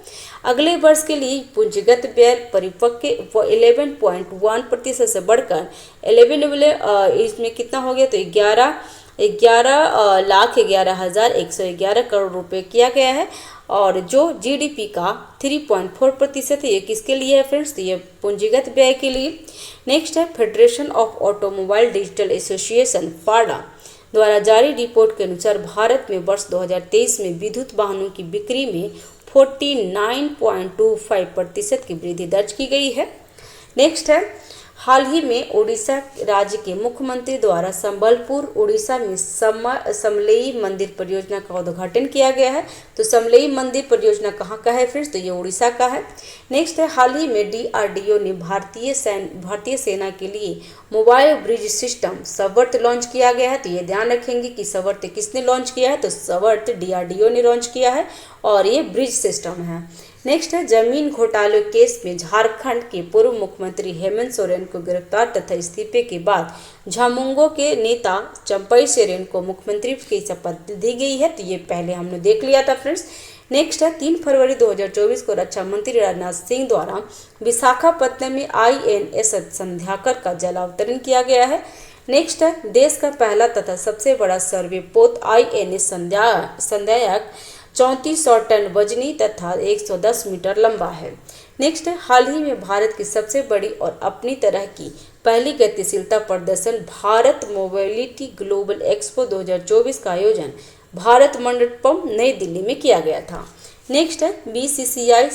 अगले वर्ष के लिए पूंजीगत व्यय परिपक्व 11.1% से बढ़कर 11 इसमें कितना हो गया, तो 11,11,111 करोड़ रुपए किया गया है। और जो GDP का 3.4% है, ये किसके लिए है फ्रेंड्स, तो ये पूंजीगत व्यय के लिए। नेक्स्ट है federation of automobile digital association FADA द्वारा जारी रिपोर्ट के अनुसार भारत में वर्ष 2023 में विद्युत वाहनों की बिक्री में 49.25% की वृद्धि दर्ज की गई है। नेक्स्ट है हाल ही में उड़ीसा राज्य के मुख्यमंत्री द्वारा संबलपुर उड़ीसा में समलेई मंदिर परियोजना का उद्घाटन किया गया है। तो समलेई मंदिर परियोजना कहाँ का है फ्रेंड्स, तो ये उड़ीसा का है। नेक्स्ट है हाल ही में DRDO ने भारतीय सेना के लिए मोबाइल ब्रिज सिस्टम सवर्त लॉन्च किया गया है। तो ये ध्यान रखेंगे कि सवर्त किसने लॉन्च किया है, तो सवर्त DRDO ने लॉन्च किया है और ये ब्रिज सिस्टम है। नेक्स्ट है जमीन घोटाले केस में झारखंड के पूर्व मुख्यमंत्री हेमंत सोरेन को गिरफ्तार तथा इस्तीफे के बाद झामुमो के नेता चंपई सोरेन को मुख्यमंत्री की शपथ दी गई है। तो ये पहले हमने देख लिया था फ्रेंड्स। नेक्स्ट है 3 फरवरी 2024 को रक्षा मंत्री राजनाथ सिंह द्वारा विशाखापत्तनम में INS संध्याकर का जलावतरण किया गया है। नेक्स्ट है देश का पहला तथा सबसे बड़ा सर्वे पोत INS संध्यायक 3400 टन वजनी तथा 110 मीटर लंबा है। नेक्स्ट है हाल ही में भारत की सबसे बड़ी और अपनी तरह की पहली गतिशीलता प्रदर्शन भारत मोबिलिटी ग्लोबल एक्सपो 2024 का आयोजन भारत मंडपम नई दिल्ली में किया गया था। नेक्स्ट है BCCI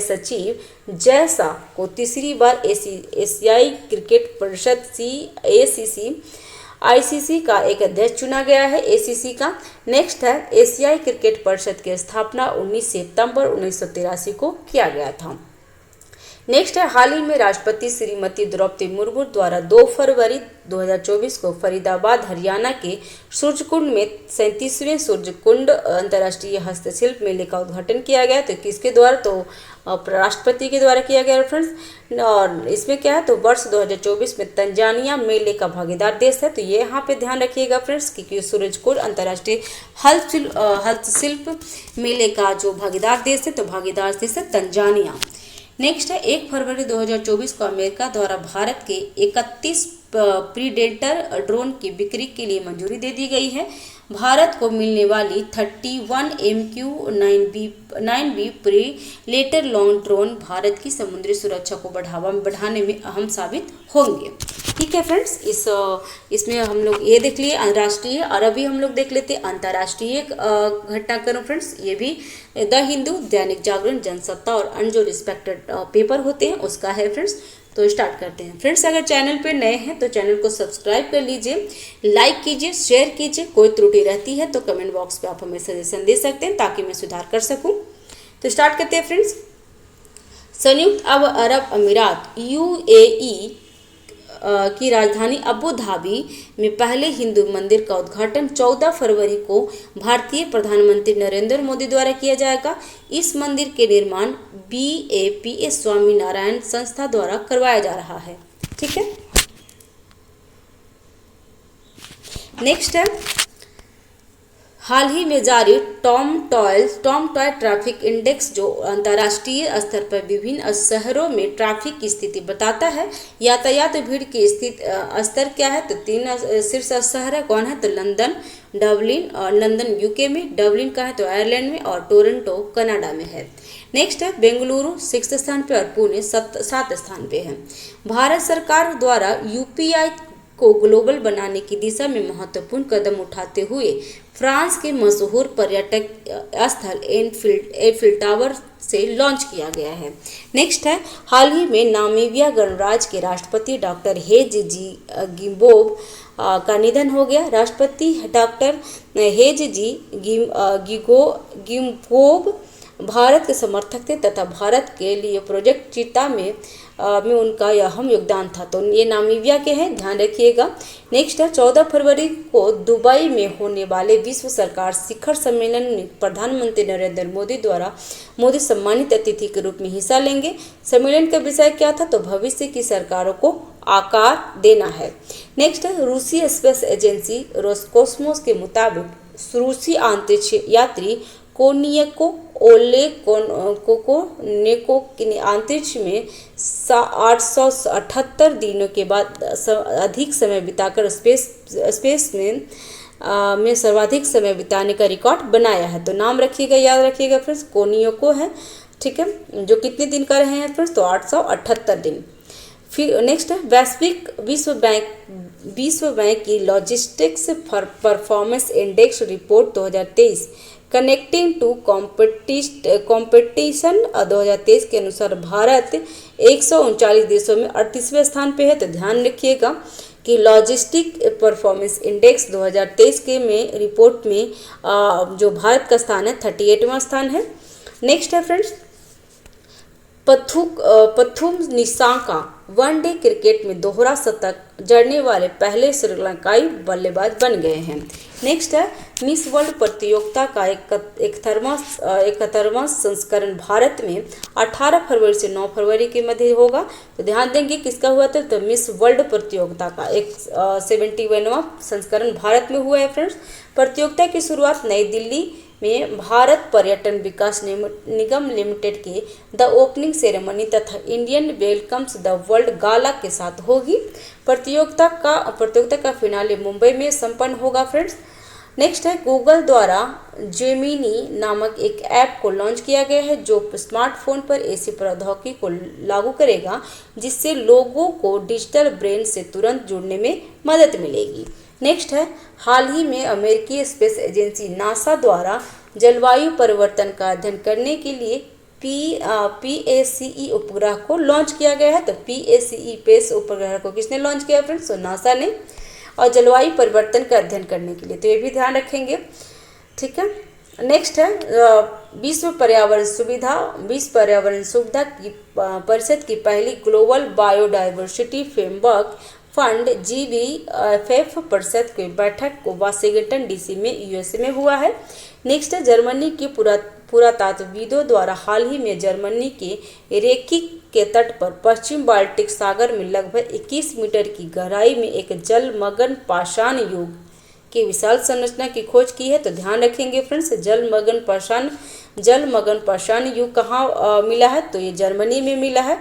सचिव जय शाह को तीसरी बार एशियाई क्रिकेट परिषद ICC का एक अध्यक्ष चुना गया है, ACC का। नेक्स्ट है एशियाई क्रिकेट परिषद की स्थापना 19 सितंबर 1983 को किया गया था। नेक्स्ट है हाल ही में राष्ट्रपति श्रीमती द्रौपदी मुर्मू द्वारा 2 फरवरी 2024 को फरीदाबाद हरियाणा के सूर्यकुंड में 37वें सूर्यकुंड अंतर्राष्ट्रीय हस्तशिल्प मेले का उद्घाटन किया गया। तो किसके द्वारा, तो राष्ट्रपति के द्वारा किया गया फ्रेंड्स। और इसमें क्या है, तो वर्ष 2024 में तंजानिया मेले का भागीदार देश है। तो ये यहाँ पे ध्यान रखिएगा फ्रेंड्स क्योंकि सूरजकुंड अंतर्राष्ट्रीय हस्तशिल्प मेले का जो भागीदार देश है, तो भागीदार देश है तंजानिया। नेक्स्ट है 1 फरवरी 2024 को अमेरिका द्वारा भारत के 31 प्रीडेटर ड्रोन की बिक्री के लिए मंजूरी दे दी गई है। भारत को मिलने वाली 31 MQ-9B predator launch drone Bharat की समुद्री सुरक्षा को बढ़ाने में अहम साबित होंगे। ठीक है फ्रेंड्स, इसमें हम लोग ये देख लिए अंतर्राष्ट्रीय, और अभी हम लोग देख लेते हैं अंतर्राष्ट्रीय घटनाक्रम फ्रेंड्स। ये भी द हिंदू, दैनिक जागरण, जनसत्ता और अन्य जो रिस्पेक्टेड पेपर होते हैं उसका है फ्रेंड्स। तो स्टार्ट करते हैं फ्रेंड्स। अगर चैनल पे नए हैं तो चैनल को सब्सक्राइब कर लीजिए, लाइक कीजिए, शेयर कीजिए। कोई त्रुटि रहती है तो कमेंट बॉक्स पे आप हमें सजेशन दे सकते हैं ताकि मैं सुधार कर सकूं। तो स्टार्ट करते हैं फ्रेंड्स। संयुक्त अरब अमीरात UAE की राजधानी अबू धाबी में पहले हिंदू मंदिर का उद्घाटन 14 फरवरी को भारतीय प्रधानमंत्री नरेंद्र मोदी द्वारा किया जाएगा। इस मंदिर के निर्माण BAPA स्वामीनारायण संस्था द्वारा करवाया जा रहा है। ठीक है, नेक्स्ट है हाल ही में जारी टॉम टॉय ट्रैफिक इंडेक्स, जो अंतर्राष्ट्रीय स्तर पर विभिन्न शहरों में ट्रैफिक की स्थिति बताता है। यातायात भीड़ की स्तर क्या है, तो 3 शीर्ष शहर है। कौन है, तो लंदन, डबलिन, और लंदन UK में, डबलिन का है तो आयरलैंड में, और टोरंटो कनाडा में है। नेक्स्ट है बेंगलुरु 6 स्थान पे और पुणे 7 स्थान पे है। भारत सरकार द्वारा UPI को ग्लोबल बनाने की दिशा में महत्वपूर्ण कदम उठाते हुए फ्रांस के मशहूर पर्यटक स्थल एफिल टावर से लॉन्च किया गया है। नेक्स्ट है हाल ही में नामीबिया गणराज्य के राष्ट्रपति डॉक्टर हेज जी गिम्बोब का निधन हो गया। राष्ट्रपति डॉक्टर हेज जी गिम्बोब भारत के समर्थक थे तथा भारत के लिए प्रोजेक्ट चीता में उनका अहम योगदान था। तो ये नामीबिया के हैं, ध्यान रखिएगा। नेक्स्ट है 14 फरवरी को दुबई में होने वाले विश्व सरकार शिखर सम्मेलन में प्रधानमंत्री नरेंद्र मोदी द्वारा सम्मानित अतिथि के रूप में हिस्सा लेंगे। सम्मेलन का विषय क्या था, तो भविष्य की सरकारों को आकार देना है। नेक्स्ट है रूसी स्पेस एजेंसी रोसकोस्मोस के मुताबिक रूसी अंतरिक्ष यात्री कोनियको ओलेनेको अंतरिक्ष में 878 दिनों के बाद अधिक समय बिताकर स्पेस में सर्वाधिक समय बिताने का रिकॉर्ड बनाया है। तो नाम रखिएगा, याद रखिएगा फ्रेंड्स, कोनियको है। ठीक है, जो कितने दिन का रहे हैं फ्रेंड्स, तो 878 दिन। फिर नेक्स्ट है विश्व बैंक की logistics performance index report 2023 connecting to competition 2023 के अनुसार भारत 139 देशों में 38वें स्थान पे है। तो ध्यान रखिएगा कि लॉजिस्टिक परफॉर्मेंस इंडेक्स 2023 के में रिपोर्ट में जो भारत का स्थान है 38वां स्थान है। नेक्स्ट है friends Pathum Nissanka one day cricket में दोहरा शतक जड़ने वाले पहले श्रीलंकाई बल्लेबाज बन गए हैं। नेक्स्ट है मिस वर्ल्ड प्रतियोगिता का 71वां संस्करण भारत में 18 फरवरी से 9 फरवरी के मध्य होगा। तो ध्यान देंगे किसका हुआ था, तो मिस वर्ल्ड प्रतियोगिता का 71वां संस्करण भारत में हुआ है फ्रेंड्स। प्रतियोगिता की शुरुआत नई दिल्ली में भारत पर्यटन विकास निगम लिमिटेड के द ओपनिंग सेरेमनी तथा इंडियन वेलकम्स द वर्ल्ड गाला के साथ होगी। प्रतियोगिता का फिनाले मुंबई में संपन्न होगा फ्रेंड्स। नेक्स्ट है गूगल द्वारा जेमिनी नामक एक ऐप को लॉन्च किया गया है जो स्मार्टफोन पर ऐसी प्रौद्योगिकी को लागू करेगा जिससे लोगों को डिजिटल ब्रेन से तुरंत जुड़ने में मदद मिलेगी। नेक्स्ट है हाल ही में अमेरिकी स्पेस एजेंसी नासा द्वारा जलवायु परिवर्तन का अध्ययन करने के लिए PACE उपग्रह को लॉन्च किया गया है। तो PACE उपग्रह को किसने लॉन्च किया फ्रेंड्स, तो नासा ने, और जलवायु परिवर्तन का अध्ययन करने के लिए, तो ये भी ध्यान रखेंगे। ठीक है, नेक्स्ट है विश्व पर्यावरण सुविधा की परिषद की पहली global biodiversity framework fund GBFF परिषद की बैठक को वाशिंगटन DC में USA में हुआ है। नेक्स्ट है जर्मनी के पुरातत्वविदों द्वारा हाल ही में जर्मनी के रेकिक के तट पर पश्चिम बाल्टिक सागर में लगभग 21 मीटर की गहराई में एक जलमग्न पाषाण युग की विशाल संरचना की खोज की है। तो ध्यान रखेंगे फ्रेंड्स, जलमग्न पाषाण युग कहाँ मिला है, तो ये जर्मनी में मिला है।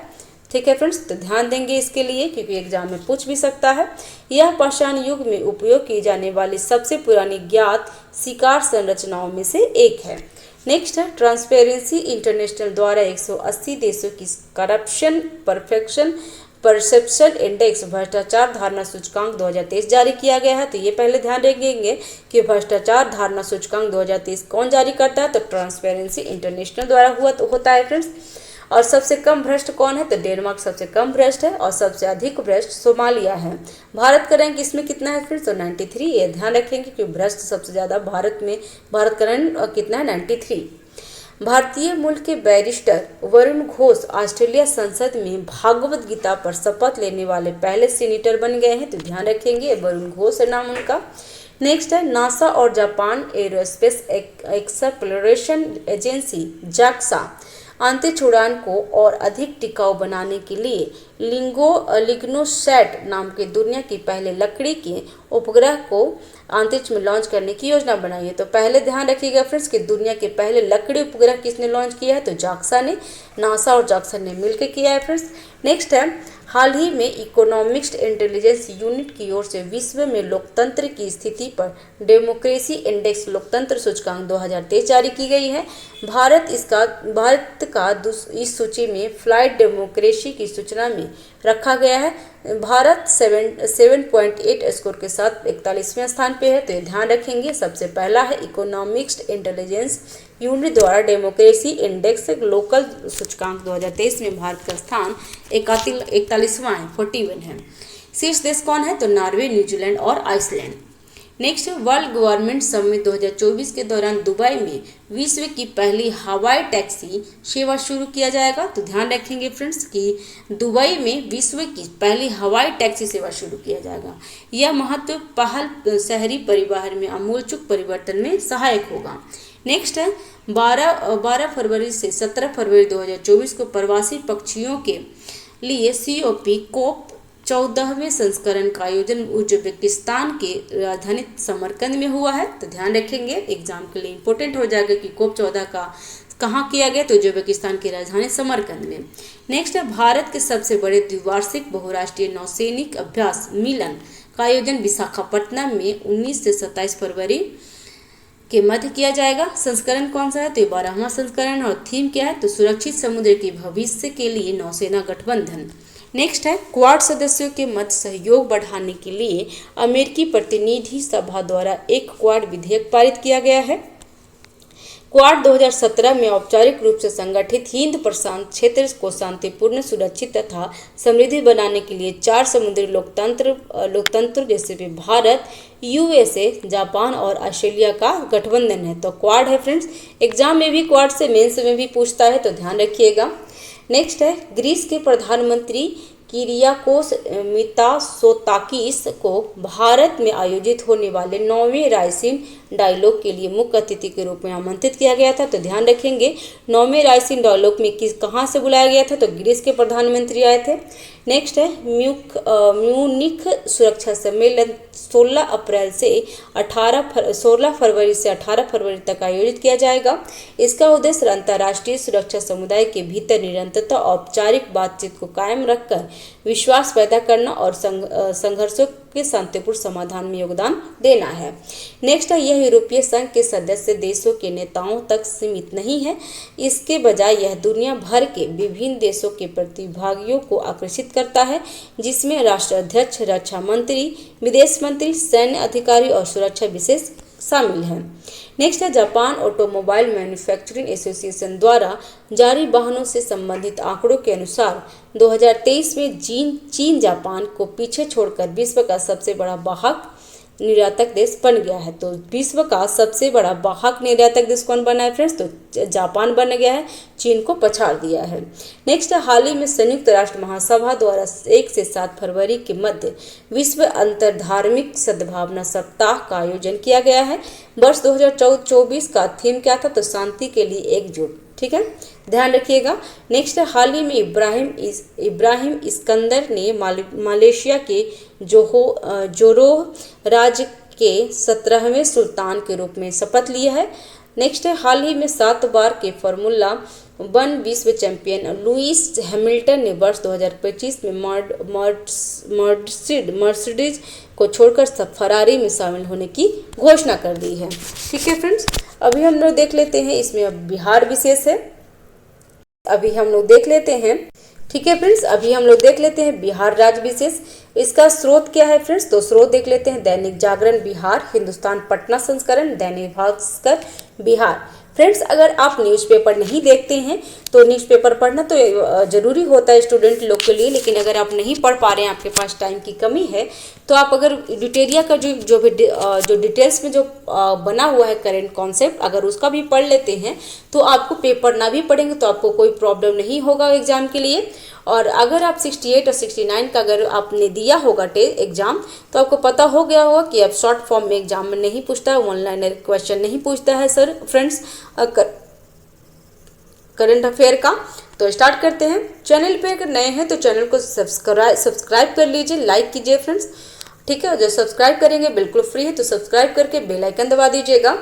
ठीक है फ्रेंड्स, तो ध्यान देंगे इसके लिए क्योंकि एग्जाम में पूछ भी सकता है। यह पाषाण युग में उपयोग की जाने वाली सबसे पुरानी ज्ञात शिकार संरचनाओं में से एक है। नेक्स्ट है ट्रांसपेरेंसी इंटरनेशनल द्वारा 180 देशों की करप्शन परसेप्शन इंडेक्स भ्रष्टाचार धारणा सूचकांक 2023 जारी किया गया है। तो ये पहले ध्यान रखेंगे कि भ्रष्टाचार धारणा सूचकांक 2023 कौन जारी करता है, तो ट्रांसपेरेंसी इंटरनेशनल द्वारा होता है फ्रेंड्स। और सबसे कम भ्रष्ट कौन है, तो डेनमार्क सबसे कम भ्रष्ट है और सबसे अधिक भ्रष्ट सोमालिया है। भारत का रैंक इसमें कितना है फ्रेंड्स, तो 93। ये ध्यान रखेंगे कि भ्रष्ट सबसे ज़्यादा भारत का रैंक कितना है, 93। भारतीय मूल के बैरिस्टर वरुण घोष ऑस्ट्रेलिया संसद में भागवत गीता पर शपथ लेने वाले पहले सीनेटर बन गए हैं। तो ध्यान रखेंगे, वरुण घोष है नाम उनका। नेक्स्ट है नासा और Japan aerospace exploration agency JAXA अंतरिक्ष उड़ान को और अधिक टिकाऊ बनाने के लिए लिग्नोसैट नाम के दुनिया की पहले लकड़ी के उपग्रह को अंतरिक्ष में लॉन्च करने की योजना बनाई है। तो पहले ध्यान रखिएगा फ्रेंड्स कि दुनिया के पहले लकड़ी उपग्रह किसने लॉन्च किया है, तो जाक्सा ने, नासा और जाक्सा ने मिलकर किया है फ्रेंड्स। नेक्स्ट है हाल ही में इकोनॉमिक्स इंटेलिजेंस यूनिट की ओर से विश्व में लोकतंत्र की स्थिति पर डेमोक्रेसी इंडेक्स लोकतंत्र सूचकांक 2023 जारी की गई है। भारत का इस सूची में फ्लाइट डेमोक्रेसी की सूचना में रखा गया है। भारत 7.8 स्कोर के साथ 41वें स्थान पे है। तो ये ध्यान रखेंगे, सबसे पहला है इकोनॉमिक्स इंटेलिजेंस यूनिट द्वारा डेमोक्रेसी इंडेक्स लोकल सूचकांक 2023 में भारत का स्थान 41वां है, 41 है। शीर्ष देश कौन है, तो नॉर्वे, न्यूजीलैंड और Iceland. Next world government summit 2024 के दौरान दुबई में विश्व की पहली हवाई टैक्सी सेवा शुरू किया जाएगा। तो ध्यान रखेंगे फ्रेंड्स कि दुबई में विश्व की पहली हवाई टैक्सी सेवा शुरू किया जाएगा। यह महत्व पहल शहरी परिवहन में आमूलचूल परिवर्तन में सहायक होगा। नेक्स्ट है 12 फरवरी से 17 फरवरी 2024 को प्रवासी पक्षियों के लिए COP 14वें संस्करण का आयोजन उज्बेकिस्तान के राजधानी समरकंद में हुआ है। तो ध्यान रखेंगे, एग्जाम के लिए इंपॉर्टेंट हो जाएगा कि COP 14 का कहाँ किया गया, तो उज्बेकिस्तान की राजधानी समरकंद में। नेक्स्ट है भारत के सबसे बड़े द्विवार्षिक बहुराष्ट्रीय नौसैनिक अभ्यास मिलन का आयोजन विशाखापट्टनम में 19 से 27 फरवरी के मध्य किया जाएगा। संस्करण कौन सा है, तो 12वां संस्करण और थीम क्या है, तो सुरक्षित समुद्र के भविष्य के लिए नौसेना गठबंधन। नेक्स्ट है क्वाड सदस्यों के मध्य सहयोग बढ़ाने के लिए अमेरिकी प्रतिनिधि सभा द्वारा एक क्वाड विधेयक पारित किया गया है। क्वाड 2017 में औपचारिक रूप से संगठित हिंद प्रशांत क्षेत्र को शांतिपूर्ण, सुरक्षित तथा समृद्धि बनाने के लिए 4 समुद्री लोकतंत्र जैसे भी भारत, USA, जापान और ऑस्ट्रेलिया का गठबंधन है। तो क्वाड है फ्रेंड्स, एग्जाम में भी क्वाड से मेंस में भी पूछता है, तो ध्यान रखिएगा। नेक्स्ट है ग्रीस के प्रधानमंत्री किरियाकोस मित्सोताकिस को भारत में आयोजित होने वाले 9वें रायसीन डायलॉग के लिए मुख्य अतिथि के रूप में आमंत्रित किया गया था। तो ध्यान रखेंगे 9वें रायसीन डायलॉग में कहाँ से बुलाया गया था, तो ग्रीस के प्रधानमंत्री आए थे। नेक्स्ट है म्यूनिख सुरक्षा सम्मेलन 16 फरवरी से 18 फरवरी तक आयोजित किया जाएगा। इसका उद्देश्य अंतर्राष्ट्रीय सुरक्षा समुदाय के भीतर निरंतरता औपचारिक बातचीत को कायम रखकर विश्वास पैदा करना और संघर्षों के शांतिपूर्ण समाधान में योगदान देना है। नेक्स्ट है यह यूरोपीय संघ के सदस्य देशों के नेताओं तक सीमित नहीं है, इसके बजाय यह दुनिया भर के विभिन्न देशों के प्रतिभागियों को आकर्षित करता है, जिसमें राष्ट्राध्यक्ष, रक्षा मंत्री, विदेश मंत्री, सैन्य अधिकारी और सुरक्षा विशेष शामिल हैं। नेक्स्ट है जापान ऑटोमोबाइल मैन्युफैक्चरिंग एसोसिएशन द्वारा जारी वाहनों से संबंधित आंकड़ों के अनुसार 2023 में चीन जापान को पीछे छोड़कर विश्व का सबसे बड़ा वाहक निर्यातक देश बन गया है। तो विश्व का सबसे बड़ा वाहक निर्यातक देश कौन बना है फ्रेंड्स, तो जापान बन गया है, चीन को पछाड़ दिया है। नेक्स्ट हाल ही में संयुक्त राष्ट्र महासभा द्वारा 1 से 7 फरवरी के मध्य विश्व अंतर्धार्मिक सद्भावना सप्ताह का आयोजन किया गया है। वर्ष 2024 का थीम क्या था, तो शांति के लिए एकजुट। ठीक है, ध्यान रखिएगा। नेक्स्ट हाल ही में इब्राहिम इस्कंदर ने मलेशिया के जोरोह राज्य के 17वें सुल्तान के रूप में शपथ लिया है। नेक्स्ट है हाल ही में 7 बार के फार्मूला वन विश्व चैंपियन लुइस हैमिल्टन ने वर्ष 2025 में मर्सिडीज को छोड़कर सब फरारी में शामिल होने की घोषणा कर दी है। ठीक है फ्रेंड्स, अभी हम लोग देख लेते हैं, इसमें अब बिहार विशेष है, अभी हम लोग देख लेते हैं। ठीक है फ्रेंड्स, अभी हम लोग देख लेते हैं बिहार राज्य विशेष। इसका स्रोत क्या है फ्रेंड्स, तो स्रोत देख लेते हैं दैनिक जागरण बिहार, हिंदुस्तान पटना संस्करण, दैनिक भास्कर बिहार। फ्रेंड्स, अगर आप न्यूज़पेपर नहीं देखते हैं तो न्यूज़पेपर पढ़ना तो ज़रूरी होता है स्टूडेंट लोग के लिए, लेकिन अगर आप नहीं पढ़ पा रहे हैं, आपके पास टाइम की कमी है, तो आप अगर एडिटोरिया का जो डिटेल्स में जो बना हुआ है करेंट कॉन्सेप्ट, अगर उसका भी पढ़ लेते हैं तो आपको पेपर ना भी पढ़ेंगे तो आपको कोई प्रॉब्लम नहीं होगा एग्जाम के लिए। और अगर आप 68 और 69 का अगर आपने दिया होगा एग्जाम, तो आपको पता हो गया होगा कि अब शॉर्ट फॉर्म में एग्जाम में नहीं पूछता है, ऑनलाइन क्वेश्चन नहीं पूछता है सर फ्रेंड्स करंट अफेयर का। तो स्टार्ट करते हैं। चैनल पे अगर नए हैं तो चैनल को सब्सक्राइब कर लीजिए, लाइक कीजिए फ्रेंड्स। ठीक है, जो सब्सक्राइब करेंगे बिल्कुल फ्री है, तो सब्सक्राइब करके बेल आइकन दबा दीजिएगा।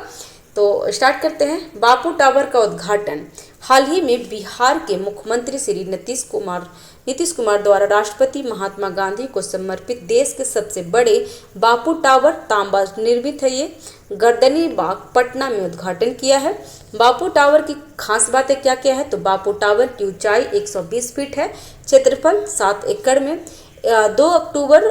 तो स्टार्ट करते हैं। बापू टावर का उद्घाटन। हाल ही में बिहार के मुख्यमंत्री श्री नीतीश कुमार द्वारा राष्ट्रपति महात्मा गांधी को समर्पित देश के सबसे बड़े बापू टावर तांबा निर्मित है, ये गर्दनी बाग पटना में उद्घाटन किया है। बापू टावर की खास बातें क्या क्या है, तो बापू टावर की ऊंचाई 120 फीट है, क्षेत्रफल 7 एकड़ में। 2 अक्टूबर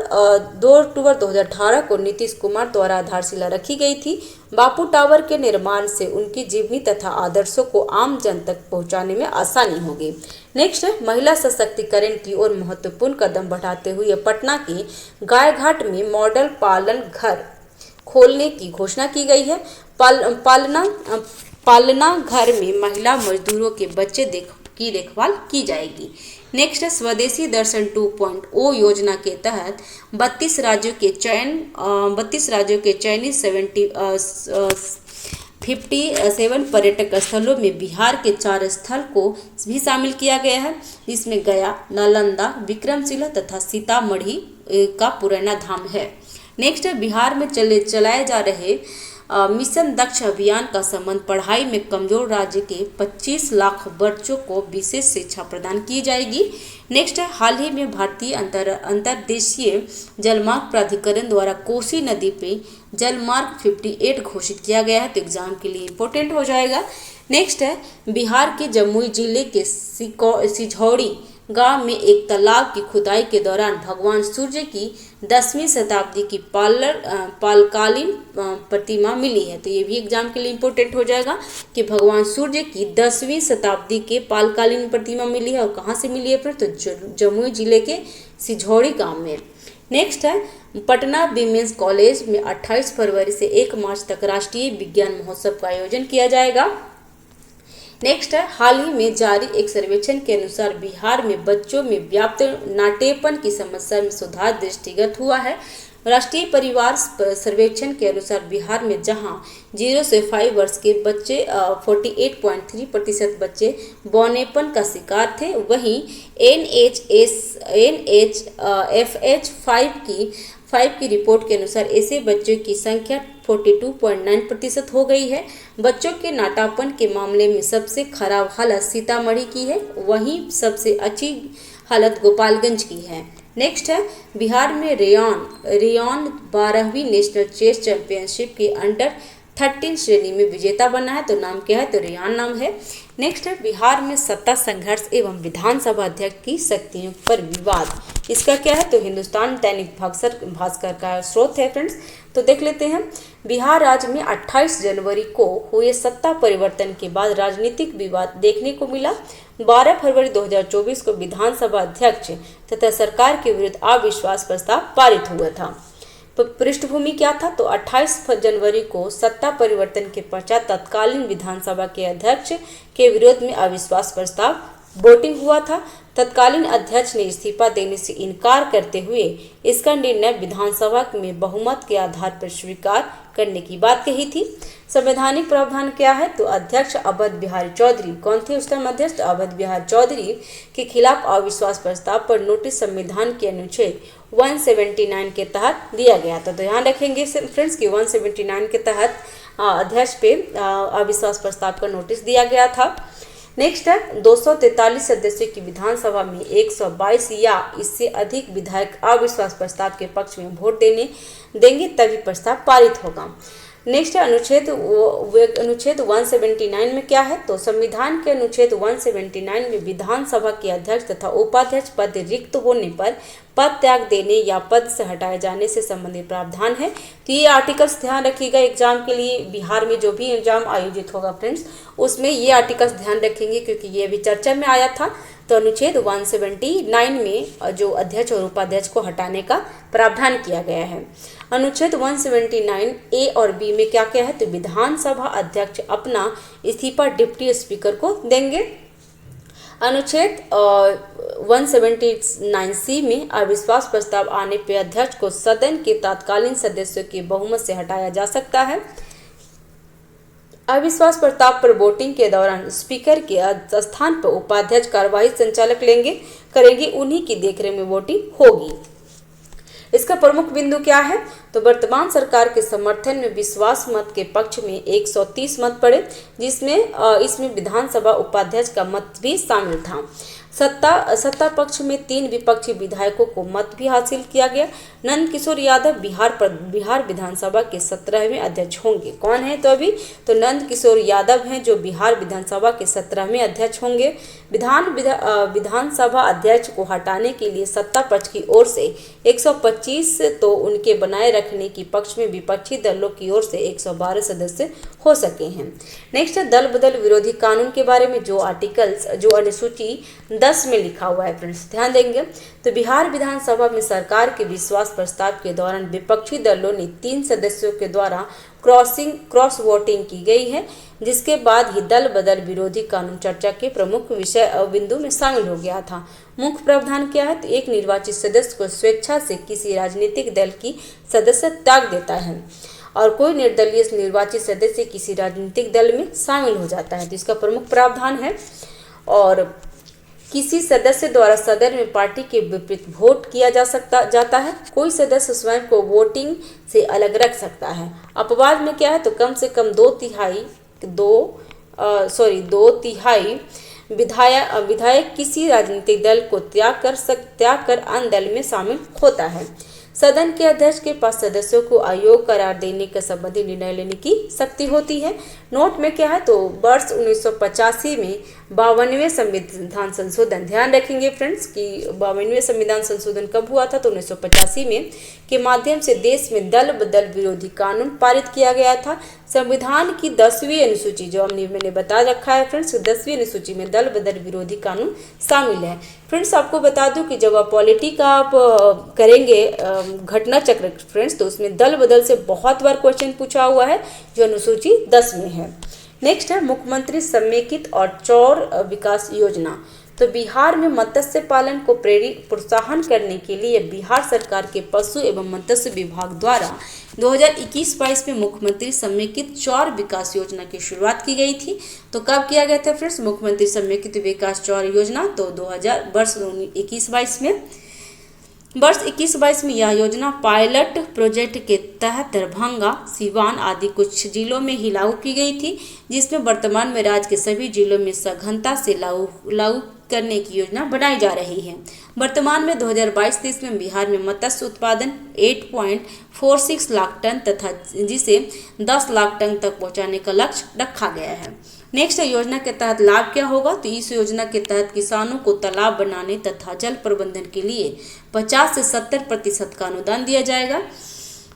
2018 को नीतीश कुमार द्वारा आधारशिला रखी गई थी। बापू टावर के निर्माण से उनकी जीवनी तथा आदर्शों को आम जन तक पहुंचाने में आसानी होगी। नेक्स्ट है महिला सशक्तिकरण की ओर महत्वपूर्ण कदम बढ़ाते हुए पटना के गायघाट में मॉडल पालन घर खोलने की घोषणा की गई है। पालना घर में महिला मजदूरों के बच्चे की देखभाल की जाएगी। नेक्स्ट है स्वदेशी दर्शन 2.0 योजना के तहत 32 राज्यों के चयनित 57 पर्यटक स्थलों में बिहार के 4 स्थल को भी शामिल किया गया है, जिसमें गया, नालंदा, विक्रमशिला तथा सीतामढ़ी का पुराना धाम है। नेक्स्ट है बिहार में चलाए जा रहे मिशन दक्ष अभियान का संबंध पढ़ाई में कमजोर राज्य के 25 लाख बच्चों को विशेष शिक्षा प्रदान की जाएगी। नेक्स्ट है हाल ही में भारतीय अंतर्देशीय जलमार्ग प्राधिकरण द्वारा कोसी नदी पे जलमार्ग 58 घोषित किया गया है, तो एग्जाम के लिए इंपॉर्टेंट हो जाएगा। नेक्स्ट है बिहार के जमुई जिले के सिझौड़ी गांव में एक तालाब की खुदाई के दौरान भगवान सूर्य की 10वीं शताब्दी की पालकालीन प्रतिमा मिली है, तो ये भी एग्जाम के लिए इंपॉर्टेंट हो जाएगा कि भगवान सूर्य की 10वीं शताब्दी के पालकालीन प्रतिमा मिली है और कहाँ से मिली है फिर, तो जमुई जिले के सिझौड़ी गांव में। नेक्स्ट है पटना विमेंस कॉलेज में 28 फरवरी से 1 मार्च तक राष्ट्रीय विज्ञान महोत्सव का आयोजन किया जाएगा। नेक्स्ट है हाल ही में जारी एक सर्वेक्षण के अनुसार बिहार में बच्चों में व्याप्त नाटेपन की समस्या में सुधार दृष्टिगत हुआ है। राष्ट्रीय परिवार सर्वेक्षण के अनुसार बिहार में जहां 0 से 5 वर्ष के बच्चे 48.3% बच्चे बौनेपन का शिकार थे, वहीं NHFH 5 की रिपोर्ट के अनुसार ऐसे बच्चों की संख्या 42.9% हो गई है। बच्चों के नाटापन के मामले में सबसे खराब हालत सीतामढ़ी की है, वहीं सबसे अच्छी हालत गोपालगंज की है। नेक्स्ट है बिहार में रेयॉन 12वीं नेशनल चेस चैंपियनशिप के अंडर 13 श्रेणी में विजेता बना है, तो नाम क्या है, तो रेयान नाम है। नेक्स्ट है बिहार में सत्ता संघर्ष एवं विधानसभा अध्यक्ष की शक्तियों पर विवाद, इसका क्या है, तो हिंदुस्तान दैनिक भास्कर का स्रोत है फ्रेंड्स। तो देख लेते हैं। बिहार राज्य में 28 जनवरी को हुए सत्ता परिवर्तन के बाद राजनीतिक विवाद देखने को मिला। 12 फरवरी 2024 को विधानसभा अध्यक्ष तथा सरकार के विरुद्ध अविश्वास प्रस्ताव पारित हुआ था। पृष्ठभूमि क्या था, तो 28 जनवरी को सत्ता परिवर्तन के पश्चात तत्कालीन विधानसभा के अध्यक्ष के विरोध में अविश्वास प्रस्ताव वोटिंग हुआ था। तत्कालीन अध्यक्ष ने इस्तीफा देने से इनकार करते हुए इसका निर्णय विधानसभा में बहुमत के आधार पर स्वीकार करने की बात कही थी। संवैधानिक प्रावधान क्या है, तो अध्यक्ष अवध बिहारी चौधरी, कौन थे उस टाइम अध्यक्ष, अवध बिहारी चौधरी के खिलाफ अविश्वास प्रस्ताव पर नोटिस संविधान के अनुच्छेद 179 के तहत दिया गया था। तो ध्यान रखेंगे फ्रेंड्स कि 179 के तहत अध्यक्ष पे अविश्वास प्रस्ताव का नोटिस दिया गया था। नेक्स्ट है 243 सदस्यों की विधानसभा में 122 या इससे अधिक विधायक अविश्वास प्रस्ताव के पक्ष में वोट देंगे तभी प्रस्ताव पारित होगा। नेक्स्ट है अनुच्छेद 179 में क्या है, तो संविधान के अनुच्छेद 179 में विधानसभा के अध्यक्ष तथा उपाध्यक्ष पद रिक्त होने पर पद त्याग देने या पद से हटाए जाने से संबंधित प्रावधान है। तो ये आर्टिकल्स ध्यान रखिएगा एग्जाम के लिए, बिहार में जो भी एग्जाम आयोजित होगा फ्रेंड्स उसमें ये आर्टिकल्स ध्यान रखेंगे क्योंकि ये अभी चर्चा में आया था। तो अनुच्छेद 179 में जो अध्यक्ष और उपाध्यक्ष को हटाने का प्रावधान किया गया है। अनुच्छेद 179 ए और बी में क्या क्या है, तो विधानसभा अध्यक्ष अपना इस्तीफा डिप्टी स्पीकर को देंगे। अनुच्छेद 179 सी में अविश्वास प्रस्ताव आने पर अध्यक्ष को सदन के तत्कालीन सदस्यों के बहुमत से हटाया जा सकता है। अविश्वास प्रस्ताव पर वोटिंग के दौरान स्पीकर के स्थान पर उपाध्यक्ष कार्यवाही संचालक करेंगे, उन्हीं की देखरेख में वोटिंग होगी। इसका प्रमुख बिंदु क्या है, तो वर्तमान सरकार के समर्थन में विश्वास मत के पक्ष में 130 मत पड़े, जिसमें इसमें विधानसभा उपाध्यक्ष का मत भी शामिल था। सत्ता पक्ष में 3 विपक्षी विधायकों को मत भी हासिल किया गया। नंद किशोर यादव बिहार विधानसभा के 17वें अध्यक्ष होंगे। कौन है तो अभी, तो नंद किशोर यादव हैं जो बिहार विधानसभा के 17वें अध्यक्ष होंगे। विधानसभा अध्यक्ष को हटाने के लिए सत्ता पक्ष की ओर से 125 तो उनके बनाए रखने की पक्ष में विपक्षी दलों की ओर से 112 सदस्य हो सके हैं। नेक्स्ट है दल बदल विरोधी कानून के बारे में, जो आर्टिकल्स जो अनुसूची 10 में लिखा हुआ है फ्रेंड्स ध्यान देंगे। तो बिहार विधानसभा में सरकार के विश्वास प्रस्ताव के दौरान विपक्षी दलों ने 3 सदस्यों के द्वारा क्रॉस वोटिंग की गई है, जिसके बाद ही दल बदल विरोधी कानून चर्चा के प्रमुख विषय बिंदु में शामिल हो गया था। मुख्य प्रावधान क्या है, तो एक निर्वाचित सदस्य को स्वेच्छा से किसी राजनीतिक दल की सदस्य त्याग देता है और कोई निर्दलीय निर्वाचित सदस्य किसी राजनीतिक दल में शामिल हो जाता है। तो इसका प्रमुख प्रावधान है। और किसी सदस्य द्वारा सदन में पार्टी के विपरीत वोट किया जाता है। कोई सदस्य स्वयं को वोटिंग से अलग रख सकता है। अपवाद में क्या है, तो कम से कम 2 तिहाई विधायक किसी राजनीतिक दल को त्याग कर अन्य दल में शामिल होता है। सदन के अध्यक्ष के पास सदस्यों को अयोग्य करार देने के संबंधी निर्णय लेने की शक्ति होती है। नोट में क्या है, तो वर्ष 1985 में 52वें संविधान संशोधन, ध्यान रखेंगे फ्रेंड्स कि 52वें संविधान संशोधन कब हुआ था, तो 1985 में के माध्यम से देश में दल बदल विरोधी कानून पारित किया गया था। संविधान की 10वीं अनुसूची जो मैंने बता रखा है फ्रेंड्स, 10वीं अनुसूची में दल बदल विरोधी कानून शामिल है। फ्रेंड्स आपको बता दूं कि जब आप पॉलिटी का आप करेंगे घटना चक्र फ्रेंड्स, तो उसमें दल बदल से बहुत बार क्वेश्चन पूछा हुआ है जो अनुसूची 10 में है। नेक्स्ट है मुख्यमंत्री समेकित और चौर विकास योजना। तो बिहार में मत्स्य पालन को प्रोत्साहन करने के लिए बिहार सरकार के पशु एवं मत्स्य विभाग द्वारा 2021-22 में मुख्यमंत्री समेकित चौर विकास योजना की शुरुआत की गई थी। तो कब किया गया था फ्रेंड्स मुख्यमंत्री समेकित विकास चौर योजना, तो वर्ष 21-22 में यह योजना पायलट प्रोजेक्ट के तहत दरभंगा, सिवान आदि कुछ जिलों में ही लागू की गई थी, जिसमें वर्तमान में राज्य के सभी जिलों में सघनता से लागू करने की योजना बनाई जा रही है। वर्तमान में 2022-23 में बिहार में मत्स्य उत्पादन 8.46 लाख टन तथा जिसे 10 लाख टन तक पहुंचाने का लक्ष्य रखा गया है। नेक्स्ट योजना के तहत लाभ क्या होगा, तो इस योजना के तहत किसानों को तालाब बनाने तथा जल प्रबंधन के लिए 50 से 70% का अनुदान दिया जाएगा।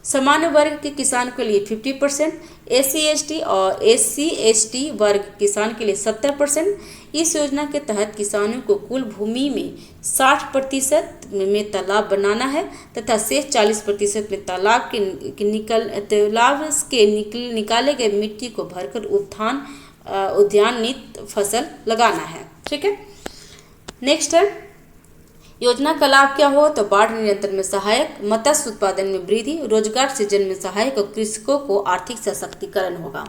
सामान्य वर्ग के किसान के लिए 50%, SC/ST वर्ग किसान के लिए 70%। इस योजना के तहत किसानों को कुल भूमि में 60% में तालाब बनाना है तथा शेष 40% में तालाब के निकाले गए मिट्टी को भरकर उद्यानित फसल लगाना है। ठीक है। नेक्स्ट है योजना का लाभ क्या हो तो बाढ़ नियंत्रण में सहायक, मत्स्य उत्पादन में वृद्धि, रोजगार सृजन में सहायक और कृषकों को आर्थिक सशक्तिकरण होगा।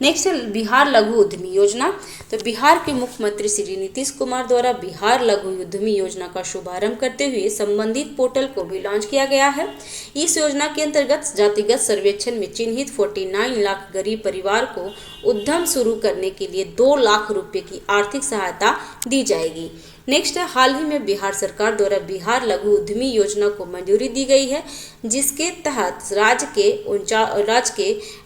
नेक्स्ट है बिहार लघु उद्यमी योजना। तो बिहार के मुख्यमंत्री श्री नीतीश कुमार द्वारा बिहार लघु उद्यमी योजना का शुभारंभ करते हुए संबंधित पोर्टल को भी लॉन्च किया गया है। इस योजना के अंतर्गत जातिगत सर्वेक्षण में चिन्हित 49 लाख गरीब परिवार को उद्यम शुरू करने के लिए 2 लाख रुपए की आर्थिक सहायता दी जाएगी। नेक्स्ट है हाल ही में बिहार सरकार द्वारा बिहार लघु उद्यमी योजना को मंजूरी दी गई है, जिसके तहत राज्य के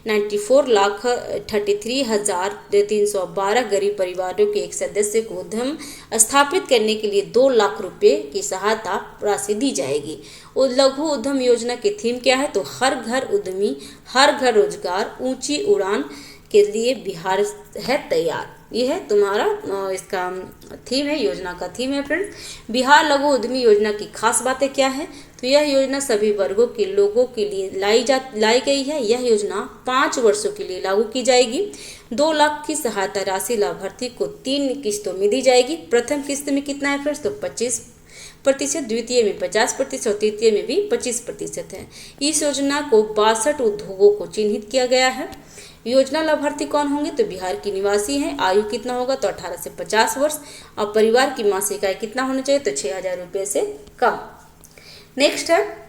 94,33,312 गरीब परिवारों के एक सदस्य को उद्यम स्थापित करने के लिए 2 लाख रुपए की सहायता राशि दी जाएगी। लघु उद्यम योजना की थीम क्या है तो हर घर उद्यमी, हर घर रोजगार, ऊंची उड़ान के लिए बिहार है तैयार। ये है तुम्हारा इसका थीम है, योजना का थीम है फ्रेंड्स। बिहार लघु उद्यमी योजना की खास बातें क्या है तो यह योजना सभी वर्गों के लोगों के लिए लाई गई है। यह योजना 5 वर्षों के लिए लागू की जाएगी। 2 लाख की सहायता राशि लाभार्थी को 3 किस्तों में दी जाएगी। प्रथम किस्त में कितना है फ्रेंड्स तो 25%, द्वितीय में 50% और तृतीय में भी 25% है। इस योजना को 62 उद्योगों को चिन्हित किया गया है। योजना लाभार्थी कौन होंगे तो बिहार के निवासी हैं। आयु कितना होगा तो 18 से 50 वर्ष और परिवार की मासिक आय कितना होना चाहिए तो 6,000 रुपये से कम। नेक्स्ट है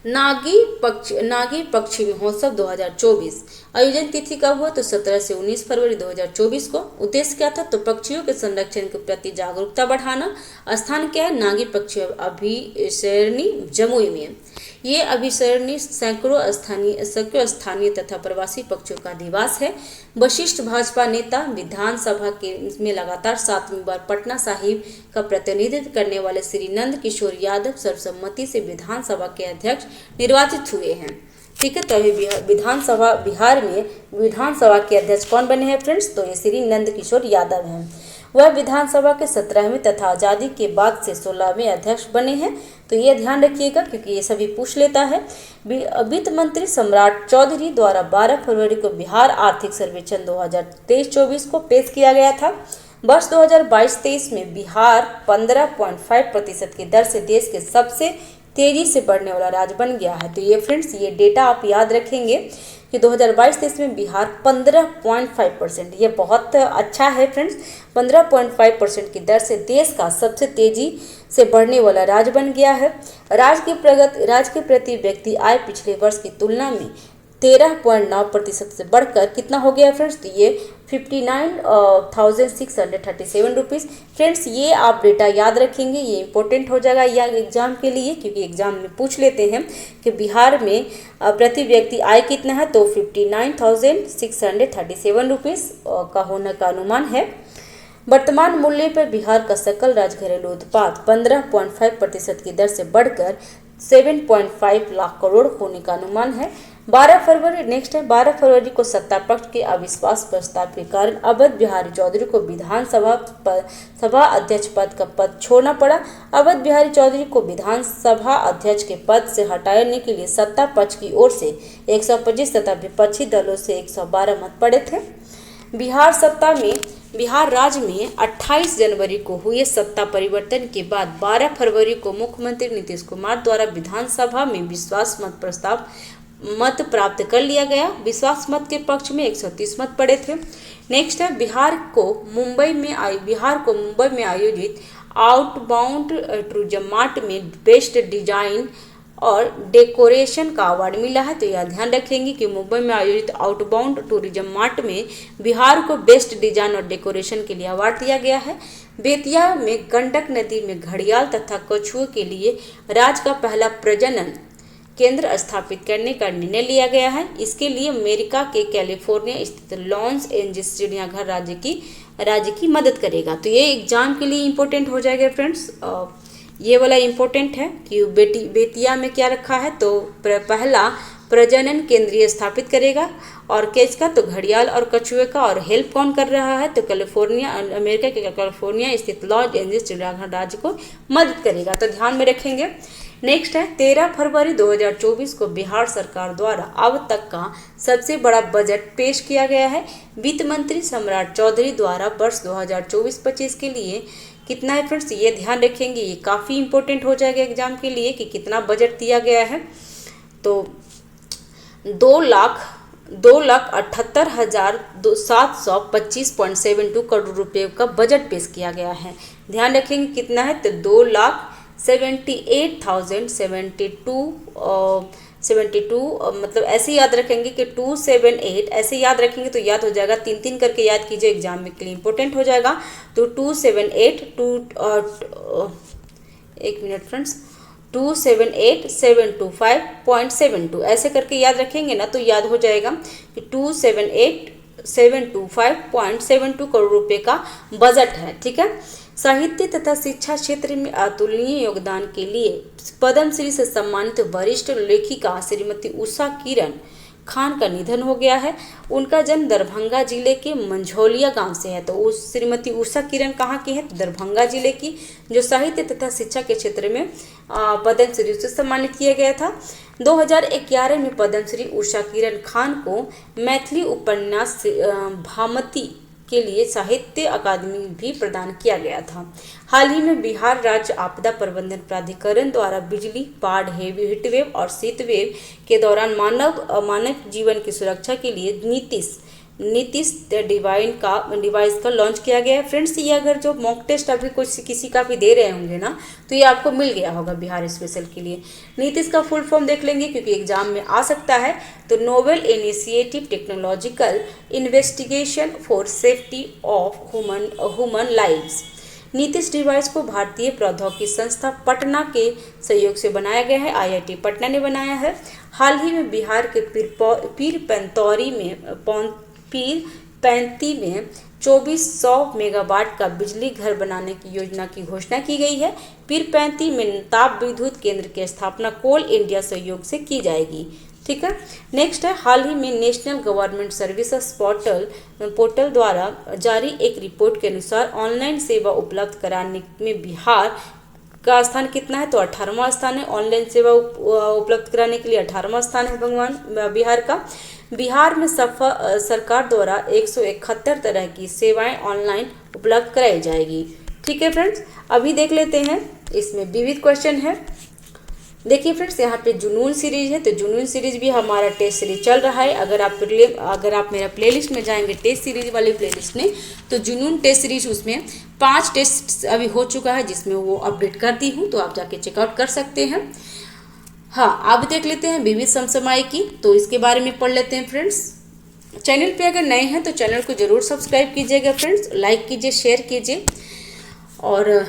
नागी पक्षी महोत्सव 2024। आयोजन तिथि कब हुआ तो 17 से 19 फरवरी 2024 को। उद्देश्य क्या था तो पक्षियों के संरक्षण के प्रति जागरूकता बढ़ाना। स्थान क्या है नागी पक्षी अभयारण्य जमुई में। ये अभयारण्य सैकड़ों स्थानीय तथा प्रवासी पक्षियों का निवास है। वशिष्ठ भाजपा नेता विधानसभा में लगातार 7वीं बार पटना साहिब का प्रतिनिधित्व करने वाले श्री नंद किशोर यादव सर्वसम्मति से विधानसभा के अध्यक्ष निर्वाचित हुए हैं। ठीक है, तो अभी बिहार में विधानसभा के अध्यक्ष कौन बने हैं फ्रेंड्स तो ये श्री नंद किशोर यादव हैं। वह विधानसभा के 17वें तथा आज़ादी के बाद से 16वें अध्यक्ष बने हैं। तो ये ध्यान रखिएगा क्योंकि ये सभी पूछ लेता है। वित्त मंत्री सम्राट चौधरी द्वारा 12 फरवरी को बिहार आर्थिक सर्वेक्षण 2023-24 को पेश किया गया था। वर्ष 2022-23 में बिहार 15.5% की दर से देश के सबसे तेजी से बढ़ने वाला राज्य बन गया है। तो ये फ्रेंड्स ये डेटा आप याद रखेंगे कि 2022-23 में बिहार 15.5%, ये बहुत अच्छा है फ्रेंड्स। 15.5% की दर से देश का सबसे तेजी से बढ़ने वाला राज्य बन गया है। राज्य के प्रति व्यक्ति आय पिछले वर्ष की तुलना में 13.9% से बढ़कर कितना हो गया फ्रेंड्स तो ये 59,637 रुपीज़। फ्रेंड्स ये आप डेटा याद रखेंगे, ये इंपॉर्टेंट हो जाएगा या एग्जाम के लिए, क्योंकि एग्जाम में पूछ लेते हैं कि बिहार में प्रति व्यक्ति आय कितना है तो 59,637 रुपीज़ का होने का अनुमान है। वर्तमान मूल्य पर बिहार का सकल राज्य घरेलू उत्पाद 15.5% की दर से बढ़कर 7.5 लाख करोड़ होने का अनुमान है। 12 फरवरी को सत्ता पक्ष के अविश्वास प्रस्ताव के कारण अवध बिहारी चौधरी को विधानसभा अध्यक्ष पद का पद छोड़ना पड़ा। अवध बिहारी चौधरी को विधानसभा अध्यक्ष के पद से हटाने के लिए सत्ता पक्ष की ओर से 125 तथा विपक्षी दलों से 112 मत पड़े थे। बिहार राज्य में 28 जनवरी को हुए सत्ता परिवर्तन के बाद 12 फरवरी को मुख्यमंत्री नीतीश कुमार द्वारा विधानसभा में विश्वास मत प्राप्त कर लिया गया। विश्वास मत के पक्ष में 130 मत पड़े थे। नेक्स्ट है बिहार को मुंबई में आयोजित आउटबाउंड टूरिज्म मार्ट में बेस्ट डिजाइन और डेकोरेशन का अवार्ड मिला है। तो यह ध्यान रखेंगे कि मुंबई में आयोजित आउटबाउंड टूरिज्म मार्ट में बिहार को बेस्ट डिजाइन और डेकोरेशन के लिए अवार्ड दिया गया है। बेतिया में गंडक नदी में घड़ियाल तथा कछुओं के लिए राज्य का पहला प्रजनन केंद्र स्थापित करने का निर्णय लिया गया है। इसके लिए अमेरिका के कैलिफोर्निया स्थित लॉस एंजल्स चिड़ियाघर राज्य की मदद करेगा। तो ये एग्जाम के लिए इम्पोर्टेंट हो जाएगा फ्रेंड्स। ये वाला इम्पोर्टेंट है कि बेतिया में क्या रखा है तो पहला प्रजनन केंद्रीय स्थापित करेगा और किसका तो घड़ियाल और कछुए का। और हेल्प कौन कर रहा है तो अमेरिका के कैलिफोर्निया स्थित लॉस एंजल्स चिड़ियाघर राज्य को मदद करेगा। तो ध्यान में रखेंगे। नेक्स्ट है 13 फरवरी 2024 को बिहार सरकार द्वारा अब तक का सबसे बड़ा बजट पेश किया गया है। वित्त मंत्री सम्राट चौधरी द्वारा वर्ष 2024-25 के लिए कितना है फ्रेंड्स, ये ध्यान रखेंगे, ये काफ़ी इंपॉर्टेंट हो जाएगा एग्जाम के लिए कि कितना बजट दिया गया है। तो 2,78,725.72 करोड़ रुपए का बजट पेश किया गया है। ध्यान रखेंगे कितना है, तो 2,78,072 मतलब ऐसे याद रखेंगे कि 278 ऐसे याद रखेंगे तो याद हो जाएगा, 3 करके याद कीजिए, एग्जाम में के लिए इंपॉर्टेंट हो जाएगा। तो एक मिनट फ्रेंड्स, 278,725.72 ऐसे करके याद रखेंगे ना तो याद हो जाएगा कि 278,725.72 करोड़ रुपए का बजट है। ठीक है। साहित्य तथा शिक्षा क्षेत्र में अतुलनीय योगदान के लिए पद्मश्री से सम्मानित वरिष्ठ लेखिका श्रीमती उषा किरण खान का निधन हो गया है। उनका जन्म दरभंगा जिले के मंझौलिया गांव से है। तो उस श्रीमती उषा किरण कहाँ की है, दरभंगा जिले की, जो साहित्य तथा शिक्षा के क्षेत्र में पद्मश्री से सम्मानित किया गया था। 2011 में पद्मश्री उषा किरण खान को मैथिली उपन्यास भामती के लिए साहित्य अकादमी भी प्रदान किया गया था। हाल ही में बिहार राज्य आपदा प्रबंधन प्राधिकरण द्वारा बिजली, बाढ़, हेवी हीटवेव और शीत वेव के दौरान मानव जीवन की सुरक्षा के लिए नीतिश डिवाइस का लॉन्च किया गया है। फ्रेंड्स, ये अगर जो मॉक टेस्ट अभी कुछ किसी का भी दे रहे होंगे ना तो ये आपको मिल गया होगा बिहार स्पेशल के लिए। नीतिश का फुल फॉर्म देख लेंगे क्योंकि एग्जाम में आ सकता है। तो novel initiative technological investigation for safety of human lives. Nitish device को भारतीय प्रौद्योगिकी संस्था पटना के सहयोग से बनाया गया है। IIT पटना ने बनाया है। हाल ही में बिहार के पीर पैंती में 2400 मेगावाट का बिजली घर बनाने की योजना की घोषणा की गई है। पीर पैंती में ताप विद्युत केंद्र की स्थापना कोल इंडिया सहयोग से की जाएगी। ठीक है। नेक्स्ट है, हाल ही में नेशनल गवर्नमेंट सर्विसेज पोर्टल द्वारा जारी एक रिपोर्ट के अनुसार ऑनलाइन सेवा उपलब्ध कराने में बिहार का स्थान कितना है, तो 18वां स्थान है। ऑनलाइन सेवा उपलब्ध कराने के लिए 18वां स्थान है बिहार का। बिहार में सरकार द्वारा 171 तरह की सेवाएं ऑनलाइन उपलब्ध कराई जाएगी। ठीक है फ्रेंड्स, अभी देख लेते हैं, इसमें विविध क्वेश्चन है। देखिए फ्रेंड्स, यहाँ पे जुनून सीरीज है, तो जुनून सीरीज भी हमारा टेस्ट सीरीज चल रहा है। अगर आप मेरा प्लेलिस्ट में जाएंगे टेस्ट सीरीज वाले प्लेलिस्ट में, तो जुनून टेस्ट सीरीज उसमें 5 टेस्ट अभी हो चुका है जिसमें वो अपडेट कर दी हूँ, तो आप जाके चेकआउट कर सकते हैं। हाँ, अब देख लेते हैं विविध समसामयिकी, तो इसके बारे में पढ़ लेते हैं फ्रेंड्स। चैनल पे अगर नए हैं तो चैनल को जरूर सब्सक्राइब कीजिएगा फ्रेंड्स, लाइक कीजिए, शेयर कीजिए। और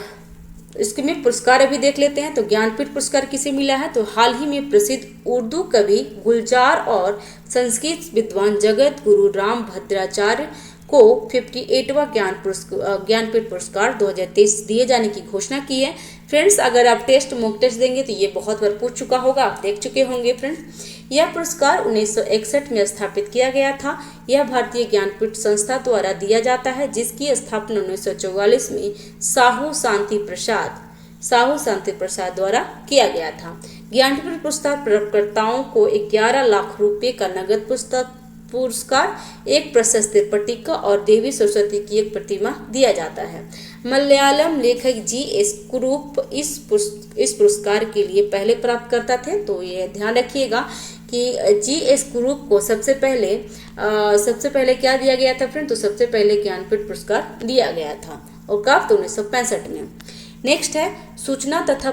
इसके में पुरस्कार अभी देख लेते हैं। तो ज्ञानपीठ पुरस्कार किसे मिला है, तो हाल ही में प्रसिद्ध उर्दू कवि गुलजार और संस्कृत विद्वान जगत गुरु राम भद्राचार्य को 58वां ज्ञानपीठ पुरस्कार 2023 दिए जाने की घोषणा की है। फ्रेंड्स, अगर आप मॉक टेस्ट देंगे तो ये बहुत बार पूछ चुका होगा, आप देख चुके होंगे फ्रेंड्स। यह पुरस्कार 1961 में स्थापित किया गया था। यह भारतीय ज्ञानपीठ संस्था द्वारा दिया जाता है, जिसकी स्थापना 1944 में साहू शांति प्रसाद द्वारा किया गया था। ज्ञानपीठ पुरस्कार प्राप्तकर्ताओं को 11 लाख रुपए का नगद पुरस्कार, एक प्रशस्ति पट्टिका और देवी सरस्वती की एक प्रतिमा दिया जाता है। मलयालम लेखक जी.एस. कुरूप इस पुरस्कार के लिए पहले प्राप्तकर्ता थे। तो ये ध्यान रखिएगा कि जी.एस. कुरूप को सबसे पहले क्या दिया गया था फ्रेंड, तो सबसे पहले ज्ञानपीठ पुरस्कार दिया गया था, और कब, तो 1965 में। नेक्स्ट है, सूचना तथा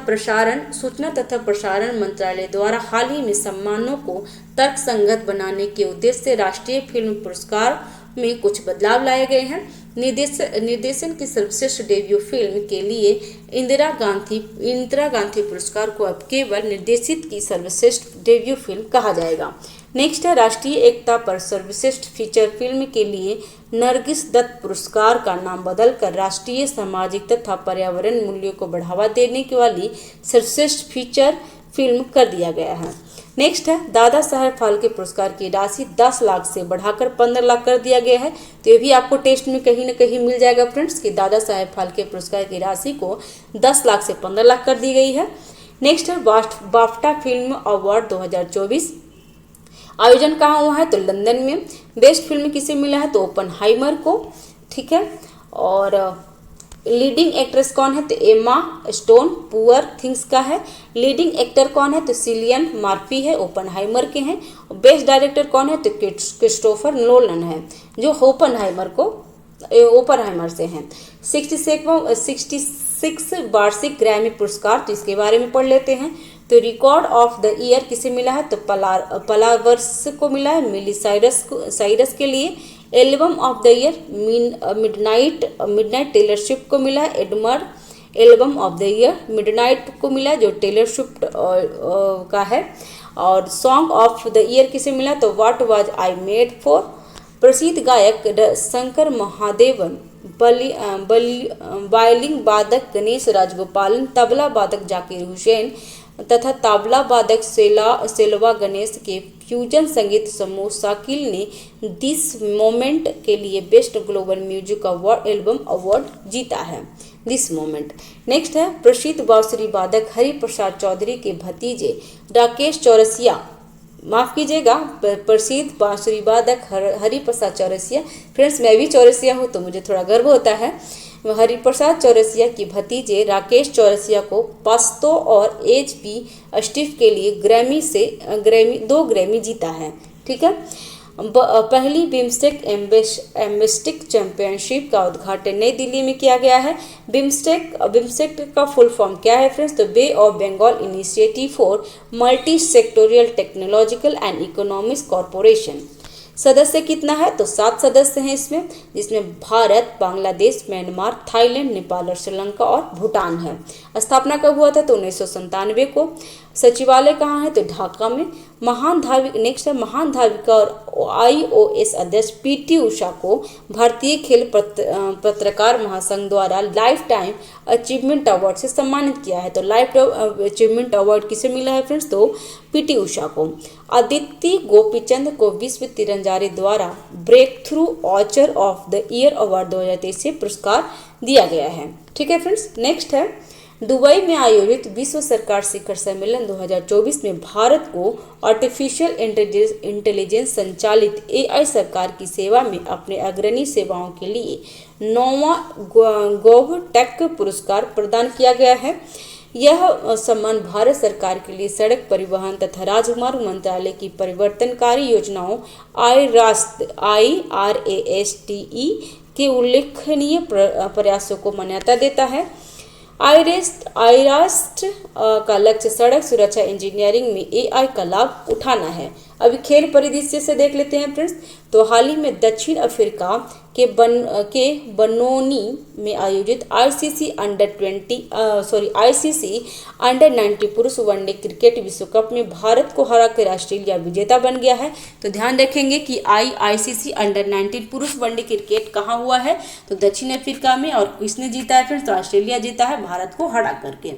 प्रसारण मंत्रालय द्वारा हाल ही में सम्मानों को तर्कसंगत बनाने के उद्देश्य से राष्ट्रीय फिल्म पुरस्कार में कुछ बदलाव लाए गए हैं। निर्देशन की सर्वश्रेष्ठ डेब्यू फिल्म के लिए इंदिरा गांधी पुरस्कार को अब केवल निर्देशित की सर्वश्रेष्ठ डेब्यू फिल्म कहा जाएगा। नेक्स्ट है, राष्ट्रीय एकता पर सर्वश्रेष्ठ फीचर फिल्म के लिए नरगिस दत्त पुरस्कार का नाम बदलकर राष्ट्रीय सामाजिक तथा पर्यावरण मूल्यों को बढ़ावा देने वाली सर्वश्रेष्ठ फीचर फिल्म कर दिया गया है। नेक्स्ट है, दादा साहेब फाल्के पुरस्कार की राशि 10 लाख से बढ़ाकर 15 लाख कर दिया गया है। तो ये भी आपको टेस्ट में कहीं ना कहीं मिल जाएगा फ्रेंड्स कि दादा साहेब फाल्के पुरस्कार की राशि को 10 लाख से 15 लाख कर दी गई है। नेक्स्ट है, बाफ्टा फिल्म अवार्ड 2024 आयोजन कहाँ हुआ है, तो लंदन में। बेस्ट फिल्म किसे मिला है, तो ओपनहाइमर को। ठीक है, और लीडिंग एक्ट्रेस कौन है? तो एमा स्टोन पुअर थिंग्स का है। लीडिंग एक्टर कौन है? तो सिलियन मर्फी है, ओपनहाइमर के हैं। बेस्ट डायरेक्टर कौन है? तो क्रिस्टोफर नोलन है, जो ओपनहाइमर से हैं। 66 वार्षिक ग्रैमी पुरस्कार, तो इसके बारे में पढ़ लेते हैं। तो रिकॉर्ड ऑफ द ईयर किसे मिला है? तो पलावर्स को मिला है, मिली साइरस के लिए। Album of the year Midnight Taylor Swift को मिला है। Album of the year Midnight को मिला है, जो टेलर स्विफ्ट का है। और सॉन्ग ऑफ द ईयर किसे मिला? तो what was I made for. प्रसिद्ध गायक शंकर महादेवन, वायलिन वादक गणेश राजगोपालन, तबला वादक जाकिर हुसैन तथा तबला वादक सेल्वा गणेश के फ्यूजन संगीत समूह शाकिल ने दिस मोमेंट के लिए best global music award album award जीता है। This moment. नेक्स्ट है प्रसिद्ध बांसुरी वादक हरिप्रसाद चौधरी के भतीजे राकेश चौरसिया, माफ कीजिएगा, प्रसिद्ध बांसुरी वादक हरिप्रसाद चौरसिया। फ्रेंड्स, मैं भी चौरसिया हूँ तो मुझे थोड़ा गर्व होता है। हरिप्रसाद चौरसिया की भतीजे राकेश चौरसिया को पस्तो और एच.पी. स्टीव के लिए 2 ग्रैमी जीता है। ठीक है। पहली बिम्स्टेक एम्बेस्टिक चैंपियनशिप का उद्घाटन नई दिल्ली में किया गया है। बिम्स्टेक का फुल फॉर्म क्या है फ्रेंड्स? तो बे of Bengal initiative for multi sectoral technological and economics corporation. सदस्य कितना है? तो 7 सदस्य हैं इसमें, जिसमें भारत, बांग्लादेश, म्यांमार, थाईलैंड, नेपाल और श्रीलंका और भूटान है। स्थापना कब हुआ था? तो 1997 को। सचिवालय कहाँ है? तो ढाका में। महान धाविका और IOS अध्यक्ष PT उषा को भारतीय खेल पत्रकार महासंघ द्वारा लाइफ टाइम अचीवमेंट अवार्ड से सम्मानित किया है। तो लाइफ अचीवमेंट अवार्ड किसे मिला है फ्रेंड्स? तो PT उषा को। अदिति गोपीचंद को विश्व तीरंदाजी द्वारा breakthrough archer of the year award 2023 से पुरस्कार दिया गया है। ठीक है फ्रेंड्स। नेक्स्ट है दुबई में आयोजित विश्व सरकार शिखर सम्मेलन 2024 में भारत को आर्टिफिशियल इंटेलिजेंस संचालित AI सरकार की सेवा में अपने अग्रणी सेवाओं के लिए 9वां गोवटेक पुरस्कार प्रदान किया गया है। यह सम्मान भारत सरकार के लिए सड़क परिवहन तथा राजमार्ग मंत्रालय की परिवर्तनकारी योजनाओं IRASTE के उल्लेखनीय प्रयासों को मान्यता देता है। आईरास्ट का लक्ष्य सड़क सुरक्षा इंजीनियरिंग में AI का लाभ उठाना है। अभी खेल परिदृश्य से देख लेते हैं फ्रेंड्स। तो हाल ही में दक्षिण अफ्रीका के बनोनी में आयोजित ICC अंडर 90 पुरुष वनडे क्रिकेट विश्व कप में भारत को हराकर ऑस्ट्रेलिया विजेता बन गया है। तो ध्यान रखेंगे कि ICC अंडर 19 पुरुष वनडे क्रिकेट कहाँ हुआ है? तो दक्षिण अफ्रीका में। और किसने जीता है फ्रेंड्स? तो ऑस्ट्रेलिया जीता है भारत को हरा करके।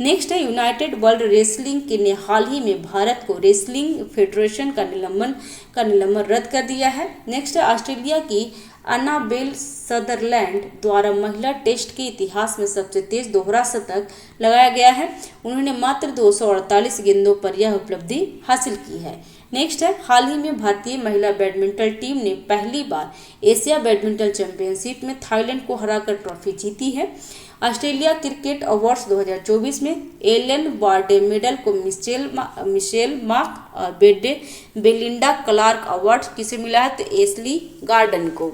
नेक्स्ट है यूनाइटेड वर्ल्ड रेसलिंग ने हाल ही में भारत को रेसलिंग फेडरेशन का निलंबन रद्द कर दिया है। नेक्स्ट है ऑस्ट्रेलिया की अन्नाबेल सदरलैंड द्वारा महिला टेस्ट के इतिहास में सबसे तेज दोहरा शतक लगाया गया है। उन्होंने मात्र 248 गेंदों पर यह उपलब्धि हासिल की है। नेक्स्ट है हाल ही में भारतीय महिला बैडमिंटन टीम ने पहली बार एशिया बैडमिंटन चैंपियनशिप में थाईलैंड को हराकर ट्रॉफी जीती है। ऑस्ट्रेलिया क्रिकेट अवार्ड्स 2024 में एलन वार्डे मेडल को मिशेल मार्क और बेलिंडा क्लार्क अवार्ड किसे मिला है? तो एशली गार्डन को।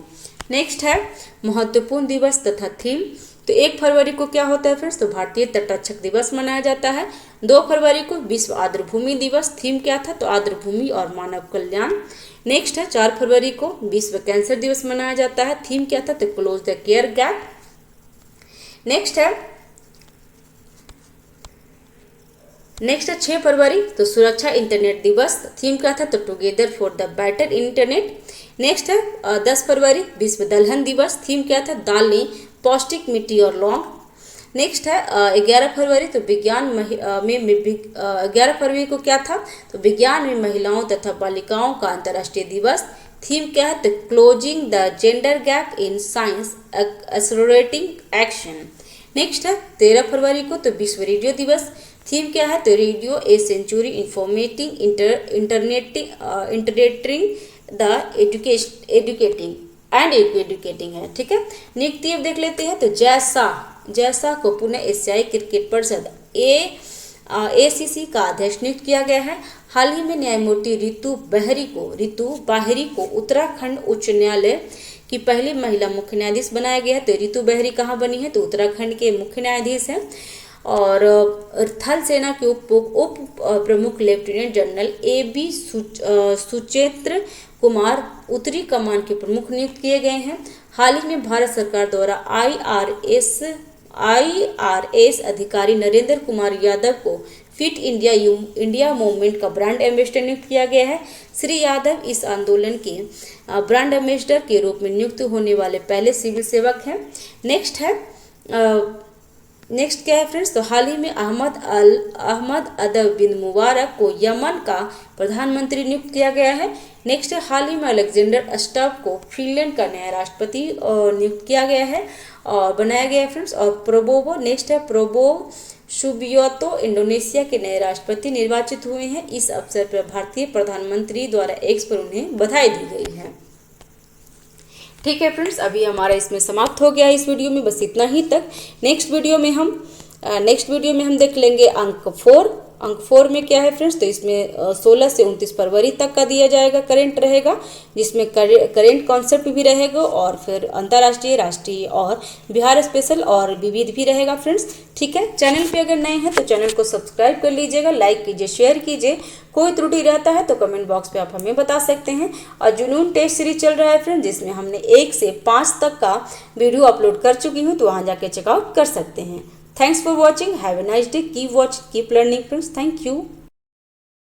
नेक्स्ट है महत्वपूर्ण दिवस तथा थीम। तो 1 फरवरी को क्या होता है फ्रेंड्स? तो भारतीय तटरक्षक दिवस मनाया जाता है। 2 फरवरी को विश्व आर्द्रभूमि दिवस। थीम क्या था? तो आर्द्रभूमि और मानव कल्याण। नेक्स्ट है 4 फरवरी को विश्व कैंसर दिवस मनाया जाता है। थीम क्या था? तो close the care gap. Next है 6 फरवरी तो सुरक्षा इंटरनेट दिवस। थीम क्या था? तो together for the better internet. Next है 10 फरवरी विश्व दलहन दिवस। थीम क्या था? दालें, पौष्टिक, मिट्टी और लौंग। नेक्स्ट है 11 फरवरी तो विज्ञान में 11 फरवरी को क्या था? तो विज्ञान में महिलाओं तथा बालिकाओं का अंतर्राष्ट्रीय दिवस। थीम क्या है? तो closing the gender gap in science accelerating action. Next है 13 फरवरी को तो विश्व रेडियो दिवस। थीम क्या है? तो radio a century entertaining the educating and educating है। ठीक है, नियुक्ति अब देख लेते हैं। तो जैसा को पुणे एशियाई क्रिकेट परिषद ACC का अध्यक्ष नियुक्त किया गया है। हाल ही में न्यायमूर्ति रितु बाहरी को उत्तराखंड उच्च न्यायालय की पहली महिला मुख्य न्यायाधीश बनाया गया है। तो रितु बाहरी कहाँ बनी है? तो उत्तराखंड के मुख्य न्यायाधीश हैं। और थल सेना के उप प्रमुख लेफ्टिनेंट जनरल AB सुचेत्र कुमार उत्तरी कमान के प्रमुख नियुक्त किए गए हैं। हाल ही में भारत सरकार द्वारा IRS अधिकारी नरेंद्र कुमार यादव को फिट इंडिया मूवमेंट का ब्रांड एम्बेसडर नियुक्त किया गया है। श्री यादव इस आंदोलन के ब्रांड एम्बेसडर के रूप में नियुक्त होने वाले पहले सिविल सेवक हैं। नेक्स्ट क्या है फ्रेंड्स? तो हाल ही में अहमद अदब बिन मुबारक को यमन का प्रधानमंत्री नियुक्त किया गया है। नेक्स्ट है, हाल ही में अलेक्जेंडर अस्टव को फिनलैंड का नया राष्ट्रपति नियुक्त किया गया है और बनाया गया है फ्रेंड्स। और प्रोबोवो सुबियोतो इंडोनेशिया के नए राष्ट्रपति निर्वाचित हुए हैं। इस अवसर पर भारतीय प्रधानमंत्री द्वारा एक्स पर उन्हें बधाई दी गई है। ठीक है फ्रेंड्स, अभी हमारा इसमें समाप्त हो गया है इस वीडियो में, बस इतना ही तक। नेक्स्ट वीडियो में हम देख लेंगे अंक 4 में क्या है फ्रेंड्स? तो इसमें 16 से 29 फरवरी तक का दिया जाएगा, करेंट रहेगा, जिसमें करेंट कॉन्सेप्ट भी रहेगा और फिर अंतर्राष्ट्रीय, राष्ट्रीय और बिहार स्पेशल और विविध भी रहेगा फ्रेंड्स। ठीक है, चैनल पे अगर नए हैं तो चैनल को सब्सक्राइब कर लीजिएगा, लाइक कीजिए, शेयर कीजिए। कोई त्रुटि रहता है तो कमेंट बॉक्स पे आप हमें बता सकते हैं। और जुनून टेस्ट सीरीज चल रहा है फ्रेंड्स, जिसमें हमने 1 से 5 तक का वीडियो अपलोड कर चुकी हूँ, तो वहाँ जाके चेकआउट कर सकते हैं। Thanks for watching. Have a nice day. Keep watching, keep learning friends. Thank you.